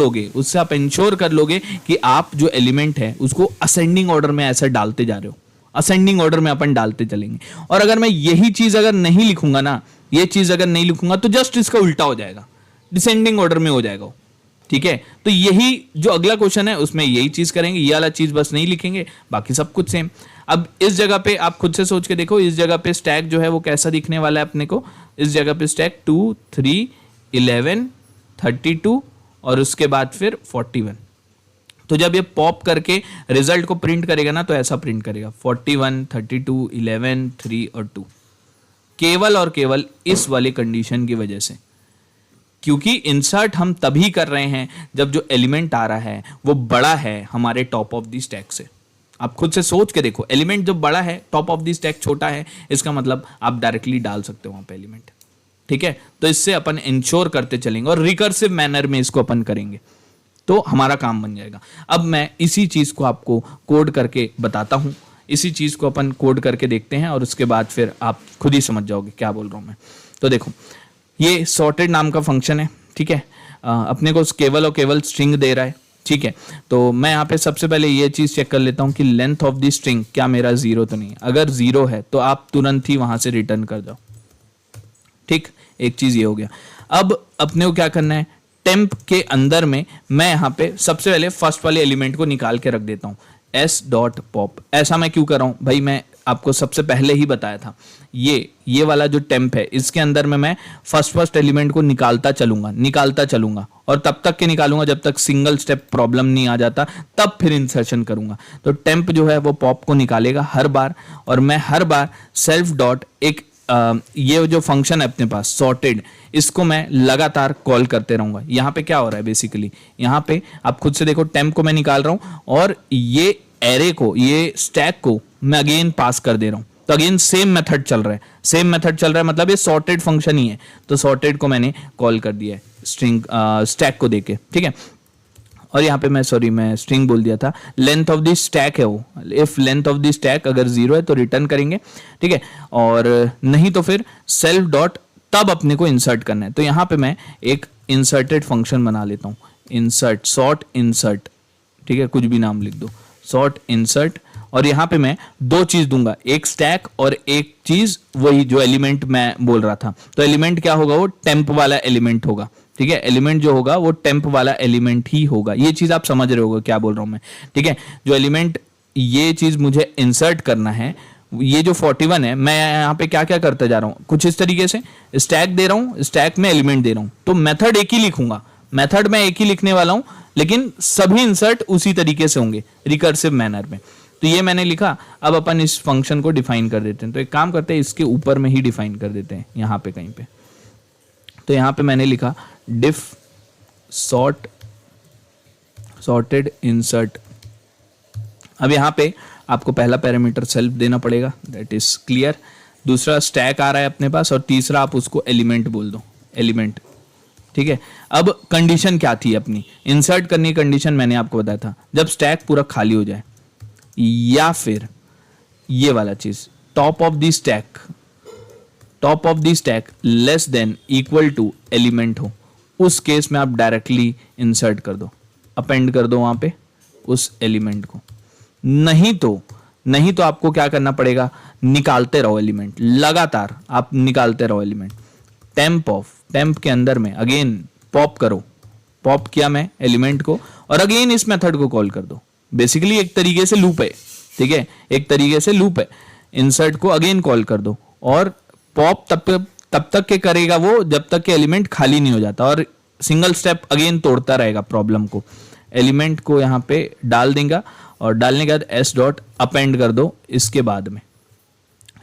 लोगे कि आप जो एलिमेंट है उसको असेंडिंग ऑर्डर में ऐसा डालते जा रहे हो। असेंडिंग ऑर्डर में अपन डालते चलेंगे। और अगर मैं यही चीज अगर नहीं लिखूंगा ना, ये चीज अगर नहीं लिखूंगा तो जस्ट इसका उल्टा हो जाएगा, डिसेंडिंग ऑर्डर में हो जाएगा। ठीक है, तो यही जो अगला क्वेश्चन है उसमें यही चीज करेंगे, ये वाला चीज बस नहीं लिखेंगे, बाकी सब कुछ सेम। अब इस जगह पे आप खुद से सोच के देखो, इस जगह पे स्टैक जो है वो कैसा दिखने वाला है अपने को। इस जगह पे स्टैक 2 3 11 32 और उसके बाद फिर 41। तो जब ये पॉप करके रिजल्ट को प्रिंट करेगा ना तो ऐसा प्रिंट करेगा 41 32 11 3 और 2। केवल और केवल इस वाले कंडीशन की वजह से, क्योंकि इंसर्ट हम तभी कर रहे हैं जब जो एलिमेंट आ रहा है वो बड़ा है हमारे टॉप ऑफ द स्टैक से। आप खुद से सोच के देखो, एलिमेंट जब बड़ा है, टॉप ऑफ द स्टैक छोटा है, इसका मतलब आप डायरेक्टली डाल सकते हो वहां पे एलिमेंट। ठीक है, तो इससे अपन इंश्योर करते चलेंगे और रिकर्सिव मैनर में इसको अपन करेंगे तो हमारा काम बन जाएगा। अब मैं इसी चीज को आपको कोड करके बताता हूं, इसी चीज को अपन कोड करके देखते हैं और उसके बाद फिर आप खुद ही समझ जाओगे क्या बोल रहा हूं मैं। तो देखो, ये सॉर्टेड नाम का फंक्शन है। ठीक है, अपने को केवल और केवल स्ट्रिंग दे रहा है। ठीक है, तो मैं यहाँ पे सबसे पहले ये चीज चेक कर लेता हूँ कि लेंथ ऑफ द स्ट्रिंग क्या मेरा 0 तो नहीं है। अगर 0 है तो आप तुरंत ही वहां से रिटर्न कर जाओ। ठीक, एक चीज ये हो गया। अब अपने को क्या करना है, टेम्प के अंदर में मैं यहाँ पे सबसे पहले फर्स्ट वाले एलिमेंट को निकाल के रख देता हूँ s.pop। ऐसा मैं क्यों कर रहा हूँ भाई, मैं आपको सबसे पहले ही बताया था, ये वाला जो टेम्प है इसके अंदर में मैं फर्स्ट एलिमेंट को निकालता चलूंगा और तब तक के निकालूंगा जब तक सिंगल स्टेप प्रॉब्लम नहीं आ जाता, तब फिर इंसर्शन करूंगा। तो टेम्प जो है वो पॉप को निकालेगा हर बार, और मैं हर बार सेल्फ डॉट एक ये जो फंक्शन है अपने पास सॉर्टेड, इसको मैं लगातार कॉल करते रहूंगा। यहाँ पे क्या हो रहा है बेसिकली, यहाँ पे आप खुद से देखो, टेम्प को मैं निकाल रहा हूँ और ये एरे को, ये स्टैक को मैं अगेन पास कर दे रहा हूँ। तो अगेन सेम मेथड चल रहा है, मतलब ये सॉर्टेड फंक्शन ही है। तो सॉर्टेड को मैंने कॉल कर दिया है स्ट्रिंग स्टैक को देके, ठीक है। और यहाँ पे मैं स्ट्रिंग बोल दिया था, लेंथ ऑफ द स्टैक है वो, if length of the stack अगर 0 है तो रिटर्न करेंगे, ठीक है, और नहीं तो फिर सेल्फ डॉट तब अपने को इंसर्ट करना है। तो यहाँ पे मैं एक इंसर्टेड फंक्शन बना लेता हूँ, इंसर्ट, सॉर्ट इंसर्ट, ठीक है, कुछ भी नाम लिख दो, सॉर्ट इंसर्ट। और यहाँ पे मैं दो चीज दूंगा, एक स्टैक और एक चीज वही जो एलिमेंट मैं बोल रहा था। तो एलिमेंट क्या होगा, वो टेम्प वाला एलिमेंट होगा, ठीक है, एलिमेंट जो होगा वो टेम्प वाला एलिमेंट ही होगा। ये चीज आप समझ रहे होगे क्या बोल रहा हूं मैं, ठीक है। जो एलिमेंट, ये चीज मुझे इंसर्ट करना है, ये जो 41 है, मैं यहाँ पे क्या क्या करते जा रहा हूँ, कुछ इस तरीके से स्टैक दे रहा हूँ, स्टैक में एलिमेंट दे रहा हूँ। तो मेथड एक ही लिखूंगा, मेथड मैं एक ही लिखने वाला हूँ, लेकिन सभी इंसर्ट उसी तरीके से होंगे रिकर्सिव मैनर में। तो ये मैंने लिखा। अब अपन इस फंक्शन को डिफाइन कर देते हैं। तो एक काम करते हैं, इसके ऊपर में ही डिफाइन कर देते हैं, यहाँ पे कहीं पे। तो यहाँ पे मैंने लिखा डिफ सॉर्टेड इंसर्ट। अब यहाँ पे आपको पहला पैरामीटर सेल्फ देना पड़ेगा, दैट इज क्लियर। दूसरा स्टैक आ रहा है अपने पास, और तीसरा आप उसको एलिमेंट बोल दो, एलिमेंट, ठीक है। अब कंडीशन क्या थी अपनी, इंसर्ट करने की कंडीशन मैंने आपको बताया था, जब स्टैक पूरा खाली हो जाए, या फिर ये वाला चीज top of the stack less than equal to element हो, उस केस में आप डायरेक्टली इंसर्ट कर दो, अपेंड कर दो वहां पे उस एलिमेंट को। नहीं तो आपको क्या करना पड़ेगा, निकालते रहो एलिमेंट, लगातार आप निकालते रहो एलिमेंट। टेम्प के अंदर में अगेन पॉप करो, पॉप किया मैं एलिमेंट को, और अगेन इस मेथड को कॉल कर दो। बेसिकली एक तरीके से लूप है, ठीक है, एक तरीके से लूप है। इंसर्ट को अगेन कॉल कर दो, और पॉप तब तक के करेगा वो जब तक के एलिमेंट खाली नहीं हो जाता, और सिंगल स्टेप अगेन तोड़ता रहेगा प्रॉब्लम को। एलिमेंट को यहाँ पे डाल देगा, और डालने के बाद एस डॉट अपेंड कर दो इसके बाद में।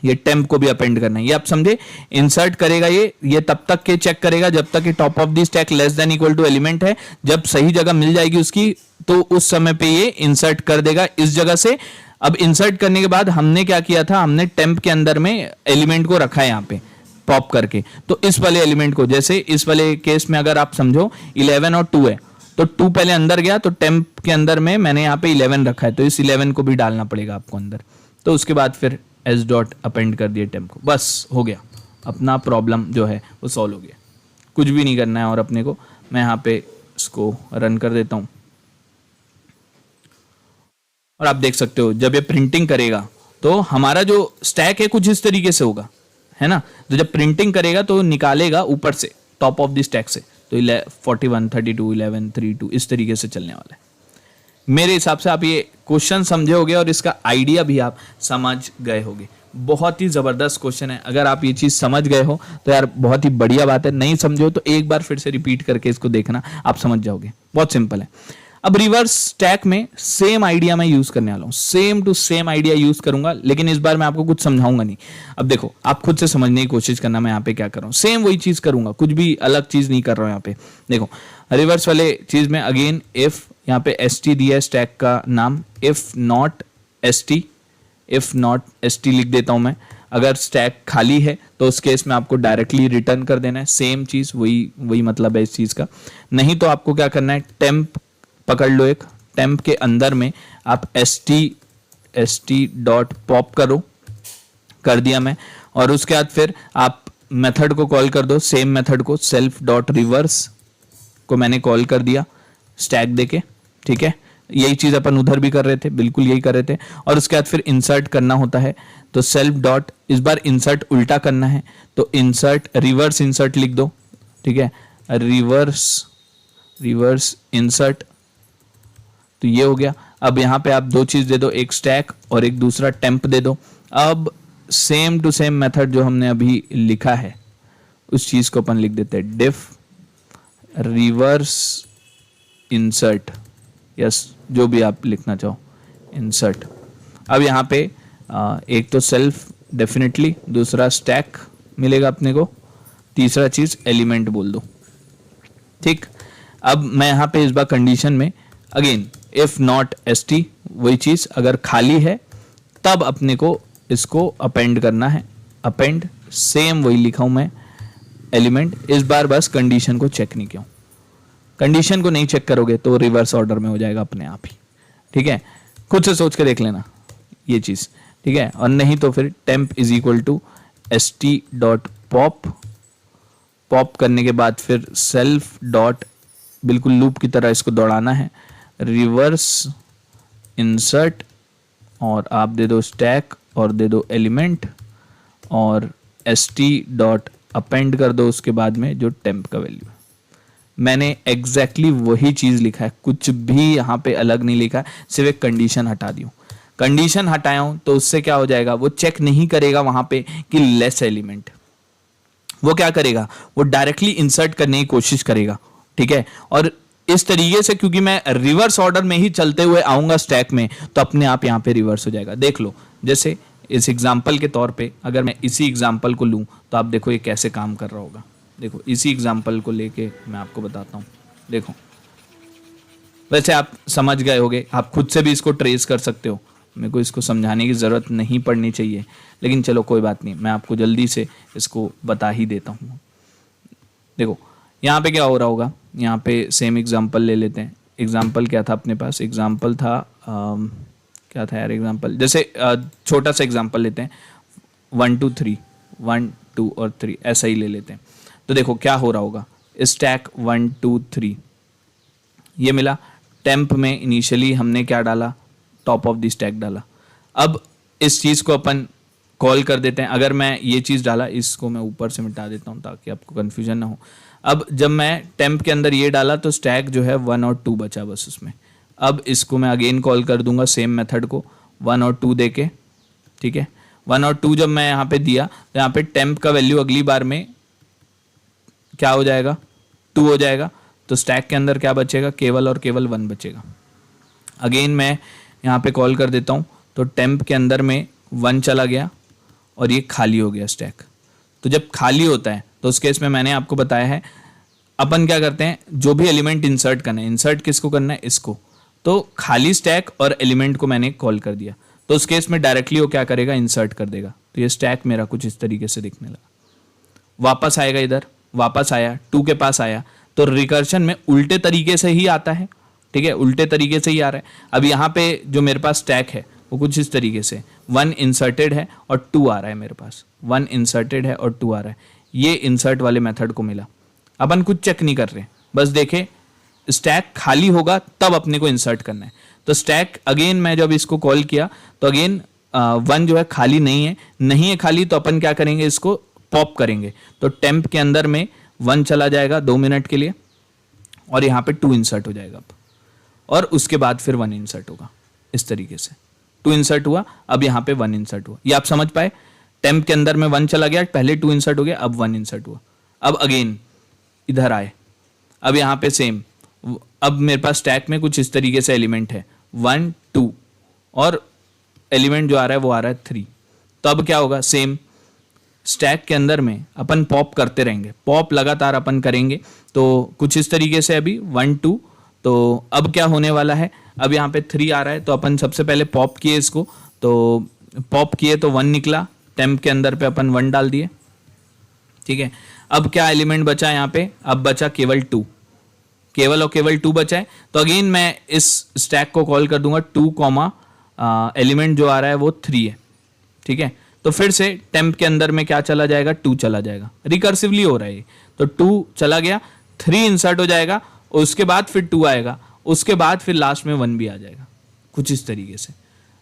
ये टेम्प को भी अपेंड करना है, ये आप समझे। इंसर्ट करेगा ये तब तक के चेक करेगा जब तक कि top of the stack less than equal to element है। जब सही जगह मिल जाएगी उसकी, तो उस समय पे ये इंसर्ट कर देगा इस जगह से। अब इंसर्ट करने के बाद हमने क्या किया था, हमने टेम्प के अंदर में एलिमेंट को रखा है यहाँ पे पॉप करके। तो इस वाले एलिमेंट को, जैसे इस वाले केस में अगर आप समझो 11 और 2 है, तो 2 पहले अंदर गया, तो टेम्प के अंदर में मैंने यहाँ पे 11 रखा है, तो इस 11 को भी डालना पड़ेगा आपको अंदर। तो उसके बाद फिर एस डॉट अपेंड कर दिए टेम्प को, बस हो गया, अपना प्रॉब्लम जो है वो सॉल्व हो गया। कुछ भी नहीं करना है और अपने को। मैं यहाँ पे इसको रन कर देता हूँ, और आप देख सकते हो जब ये प्रिंटिंग करेगा तो हमारा जो स्टैक है कुछ इस तरीके से होगा, है ना। तो जब प्रिंटिंग करेगा तो निकालेगा ऊपर से टॉप ऑफ द स्टैक से, तो 41, 32, 11, 32 इस तरीके से चलने वाला है। मेरे हिसाब से आप ये क्वेश्चन समझे होगे और इसका आइडिया भी आप समझ गए होगे। बहुत ही जबरदस्त क्वेश्चन है। अगर आप ये चीज समझ गए हो तो यार बहुत ही बढ़िया बात है। नहीं समझे हो तो एक बार फिर से रिपीट करके इसको देखना, आप समझ जाओगे। बहुत सिंपल है। अब रिवर्स स्टैक में सेम आइडिया मैं यूज करने वाला हूं, same to same idea use करूंगा, लेकिन इस बार मैं आपको कुछ समझाऊंगा नहीं। अब देखो, आप खुद से समझने की कोशिश करना मैं यहाँ पे क्या कर रहा हूँ। सेम वही चीज करूंगा, कुछ भी अलग चीज नहीं कर रहा हूँ यहाँ पे। देखो रिवर्स वाले चीज में अगेन इफ, यहाँ पे st दिया है स्टैक का नाम, इफ नॉट st लिख देता हूं मैं। अगर स्टैक खाली है तो उस केस में आपको डायरेक्टली रिटर्न कर देना है। सेम चीज, वही मतलब है इस चीज का। नहीं तो आपको क्या करना है, टेम्प पकड़ लो, एक टेम्प के अंदर में आप st डॉट पॉप करो, कर दिया मैं। और उसके बाद फिर आप मेथड को कॉल कर दो, सेम मेथड को, सेल्फ डॉट रिवर्स को मैंने कॉल कर दिया स्टैक देके, ठीक है। यही चीज अपन उधर भी कर रहे थे, बिल्कुल यही कर रहे थे। और उसके बाद फिर इंसर्ट करना होता है, तो सेल्फ डॉट, इस बार इंसर्ट उल्टा करना है, तो इंसर्ट रिवर्स इंसर्ट लिख दो, ठीक है, रिवर्स इंसर्ट। तो ये हो गया। अब यहाँ पे आप दो चीज दे दो, एक स्टैक और एक दूसरा टेम्प दे दो। अब सेम टू सेम मेथड जो हमने अभी लिखा है उस चीज को अपन लिख देते हैं डिफ रिवर्स इंसर्ट, यस जो भी आप लिखना चाहो इंसर्ट। अब यहाँ पे एक तो सेल्फ डेफिनेटली, दूसरा स्टैक मिलेगा अपने को, तीसरा चीज एलिमेंट बोल दो। ठीक, अब मैं यहाँ पे इस बार कंडीशन में अगेन इफ नॉट st वही चीज, अगर खाली है तब अपने को इसको अपेंड करना है, अपेंड सेम वही लिखा हूं मैं एलिमेंट। इस बार बस कंडीशन को चेक नहीं किया, कंडीशन को नहीं चेक करोगे तो रिवर्स ऑर्डर में हो जाएगा अपने आप ही। ठीक है, खुद से सोच के देख लेना ये चीज, ठीक है। और नहीं तो फिर temp is equal to st dot pop, pop करने के बाद फिर सेल्फ डॉट, बिल्कुल लूप की तरह इसको दौड़ाना है, रिवर्स इंसर्ट और आप दे दो स्टैक और दे दो एलिमेंट और st डॉट अपेंड कर दो उसके बाद में जो temp का वैल्यू है। मैंने एग्जैक्टली वही चीज लिखा है, कुछ भी यहाँ पे अलग नहीं लिखा है, सिर्फ एक कंडीशन हटा दी हूँ। कंडीशन हटाया हूं तो उससे क्या हो जाएगा, वो चेक नहीं करेगा वहां पे कि लेस एलिमेंट, वो क्या करेगा, वो डायरेक्टली इंसर्ट करने की कोशिश करेगा। ठीक है, और इस तरीके से क्योंकि मैं रिवर्स ऑर्डर में ही चलते हुए आऊंगा स्टैक में, तो अपने आप यहाँ पे रिवर्स हो जाएगा। देख लो, जैसे इस एग्जाम्पल के तौर पे अगर मैं इसी एग्जाम्पल को लूं तो आप देखो ये कैसे काम कर रहा होगा। देखो इसी एग्जाम्पल को लेके मैं आपको बताता हूँ। देखो, वैसे आप समझ गए होगे, आप खुद से भी इसको ट्रेस कर सकते हो, मेरे को इसको समझाने की ज़रूरत नहीं पड़नी चाहिए, लेकिन चलो कोई बात नहीं, मैं आपको जल्दी से इसको बता ही देता हूँ। देखो यहाँ पे क्या हो रहा होगा, यहाँ पे सेम एग्जाम्पल ले लेते हैं। एग्जाम्पल क्या था अपने पास, एग्जाम्पल था क्या था यार एग्जाम्पल, जैसे छोटा सा एग्जाम्पल लेते हैं 1 2 3, 1 2 और 3 ऐसा ही ले लेते हैं। तो देखो क्या हो रहा होगा, स्टैक 1 2 3 ये मिला, टेम्प में इनिशियली हमने क्या डाला, टॉप ऑफ द स्टैक डाला। अब इस चीज को अपन कॉल कर देते हैं, अगर मैं ये चीज डाला, इसको मैं ऊपर से मिटा देता हूं ताकि आपको कंफ्यूजन ना हो। अब जब मैं टेम्प के अंदर ये डाला तो स्टैक जो है 1 और 2 बचा बस उसमें। अब इसको मैं अगेन कॉल कर दूंगा सेम मेथड को 1 और 2 देके। ठीक है, 1 और 2 जब मैं यहाँ पे दिया तो यहाँ पे टेम्प का वैल्यू अगली बार में क्या हो जाएगा, 2 हो जाएगा। तो स्टैक के अंदर क्या बचेगा, केवल और केवल 1 बचेगा। अगेन मैं यहाँ पे कॉल कर देता हूँ तो टेम्प के अंदर में 1 चला गया और ये खाली हो गया स्टैक। तो जब खाली होता है तो उस केस में मैंने आपको बताया है अपन क्या करते हैं, जो भी एलिमेंट इंसर्ट करना है, इंसर्ट किसको करना है, इसको, तो खाली स्टैक और एलिमेंट को मैंने कॉल कर दिया तो उस केस में डायरेक्टली वो क्या करेगा, इंसर्ट कर देगा। तो ये स्टैक मेरा कुछ इस तरीके से दिखने लगा, वापस आएगा इधर, वापस आया 2 के पास आया, तो रिकर्शन में उल्टे तरीके से ही आता है। ठीक है, उल्टे तरीके से ही आ रहा है। अब यहाँ पे जो मेरे पास स्टैक है वो कुछ इस तरीके से 1 इंसर्टेड है और 2 आ रहा है, मेरे पास 1 इंसर्टेड है और 2 आ रहा है। ये इंसर्ट वाले मेथड को मिला, अपन कुछ चेक नहीं कर रहे, बस देखे स्टैक खाली होगा तब अपने को इंसर्ट करना है। तो स्टैक अगेन मैं जब इसको कॉल किया तो अगेन 1 जो है खाली नहीं है खाली, तो अपन क्या करेंगे, इसको पॉप करेंगे। तो टेम्प के अंदर में 1 चला जाएगा 2 मिनट के लिए और यहाँ पे 2 इंसर्ट हो जाएगा अब, और उसके बाद फिर 1 इंसर्ट होगा। इस तरीके से 2 इंसर्ट हुआ, अब यहाँ पे 1 इंसर्ट हुआ। ये आप समझ पाए, टेम्प के अंदर में 1 चला गया, पहले 2 इंसर्ट हो गया, अब 1 इंसर्ट हुआ। अब अगेन इधर आए, अब यहाँ पे सेम, अब मेरे पास स्टैक में कुछ इस तरीके से एलिमेंट है 1 2 और एलिमेंट जो आ रहा है वो आ रहा है 3। तो अब क्या होगा, सेम स्टैक के अंदर में अपन पॉप करते रहेंगे, पॉप लगातार अपन करेंगे। तो कुछ इस तरीके से अभी 1 2, तो अब क्या होने वाला है, अब यहाँ पे 3 आ रहा है, तो अपन सबसे पहले पॉप किए इसको, तो पॉप किए तो 1 निकला, टेम्प के अंदर पे अपन 1 डाल दिए। ठीक है, अब क्या एलिमेंट बचा यहाँ पे, अब बचा केवल 2, केवल और केवल 2 बचा है। तो अगेन मैं इस स्टैक को कॉल कर दूंगा 2 कॉमा एलिमेंट जो आ रहा है वो 3 है। ठीक है, तो फिर से टेम्प के अंदर में क्या चला जाएगा, 2 चला जाएगा, रिकर्सिवली हो रहा है। तो 2 चला गया, 3 इंसर्ट हो जाएगा, उसके बाद फिर 2 आएगा, उसके बाद फिर लास्ट में 1 भी आ जाएगा, कुछ इस तरीके से।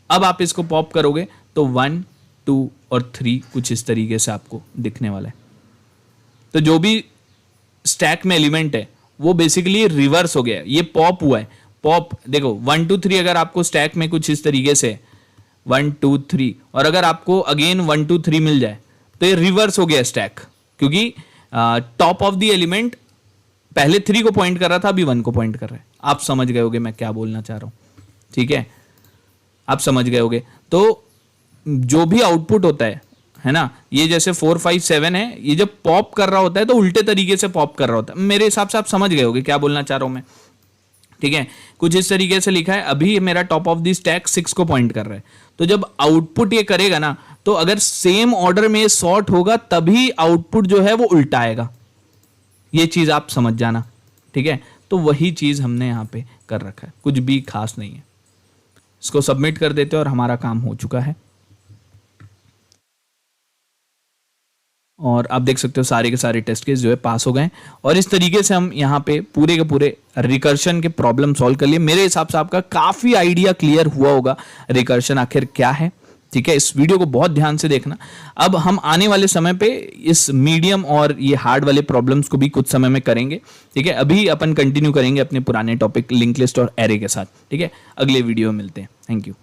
अब आप इसको पॉप करोगे तो 1 2 और 3 कुछ इस तरीके से आपको दिखने वाला है। तो जो भी स्टैक में एलिमेंट है वो बेसिकली रिवर्स हो गया, ये पॉप हुआ है। पॉप देखो 1 2 3 अगर आपको स्टैक में कुछ इस तरीके से 1 2 3, और अगर आपको अगेन 1 2 3 मिल जाए तो ये रिवर्स हो गया स्टैक, क्योंकि टॉप ऑफ द एलिमेंट पहले 3 को पॉइंट कर रहा था, अभी 1 को पॉइंट कर रहा है। आप समझ गए होगे मैं क्या बोलना चाह रहा हूं, ठीक है, आप समझ गए होगे। तो जो भी आउटपुट होता है ना, ये जैसे 4 5 7 है, ये जब पॉप कर रहा होता है तो उल्टे तरीके से पॉप कर रहा होता है। मेरे हिसाब से आप समझ गए होगे क्या बोलना चाह रहा हूं मैं, ठीक है। कुछ इस तरीके से लिखा है, अभी मेरा टॉप ऑफ द स्टैक 6 को पॉइंट कर रहा है, तो जब आउटपुट ये करेगा ना, तो अगर सेम ऑर्डर में सॉर्ट होगा तभी आउटपुट जो है वो उल्टा आएगा। ये चीज आप समझ जाना, ठीक है। तो वही चीज हमने यहां पे कर रखा है, कुछ भी खास नहीं है। इसको सबमिट कर देते हैं और हमारा काम हो चुका है। और आप देख सकते हो सारे के सारे टेस्ट केस जो है पास हो गए, और इस तरीके से हम यहाँ पे पूरे के पूरे रिकर्शन के प्रॉब्लम सॉल्व कर लिए। मेरे हिसाब से आपका काफी आइडिया क्लियर हुआ होगा रिकर्शन आखिर क्या है, ठीक है। इस वीडियो को बहुत ध्यान से देखना। अब हम आने वाले समय पे इस मीडियम और ये हार्ड वाले प्रॉब्लम्स को भी कुछ समय में करेंगे, ठीक है। अभी अपन कंटिन्यू करेंगे अपने पुराने टॉपिक लिंक लिस्ट और एरे के साथ, ठीक है। अगले वीडियो में मिलते हैं, थैंक यू।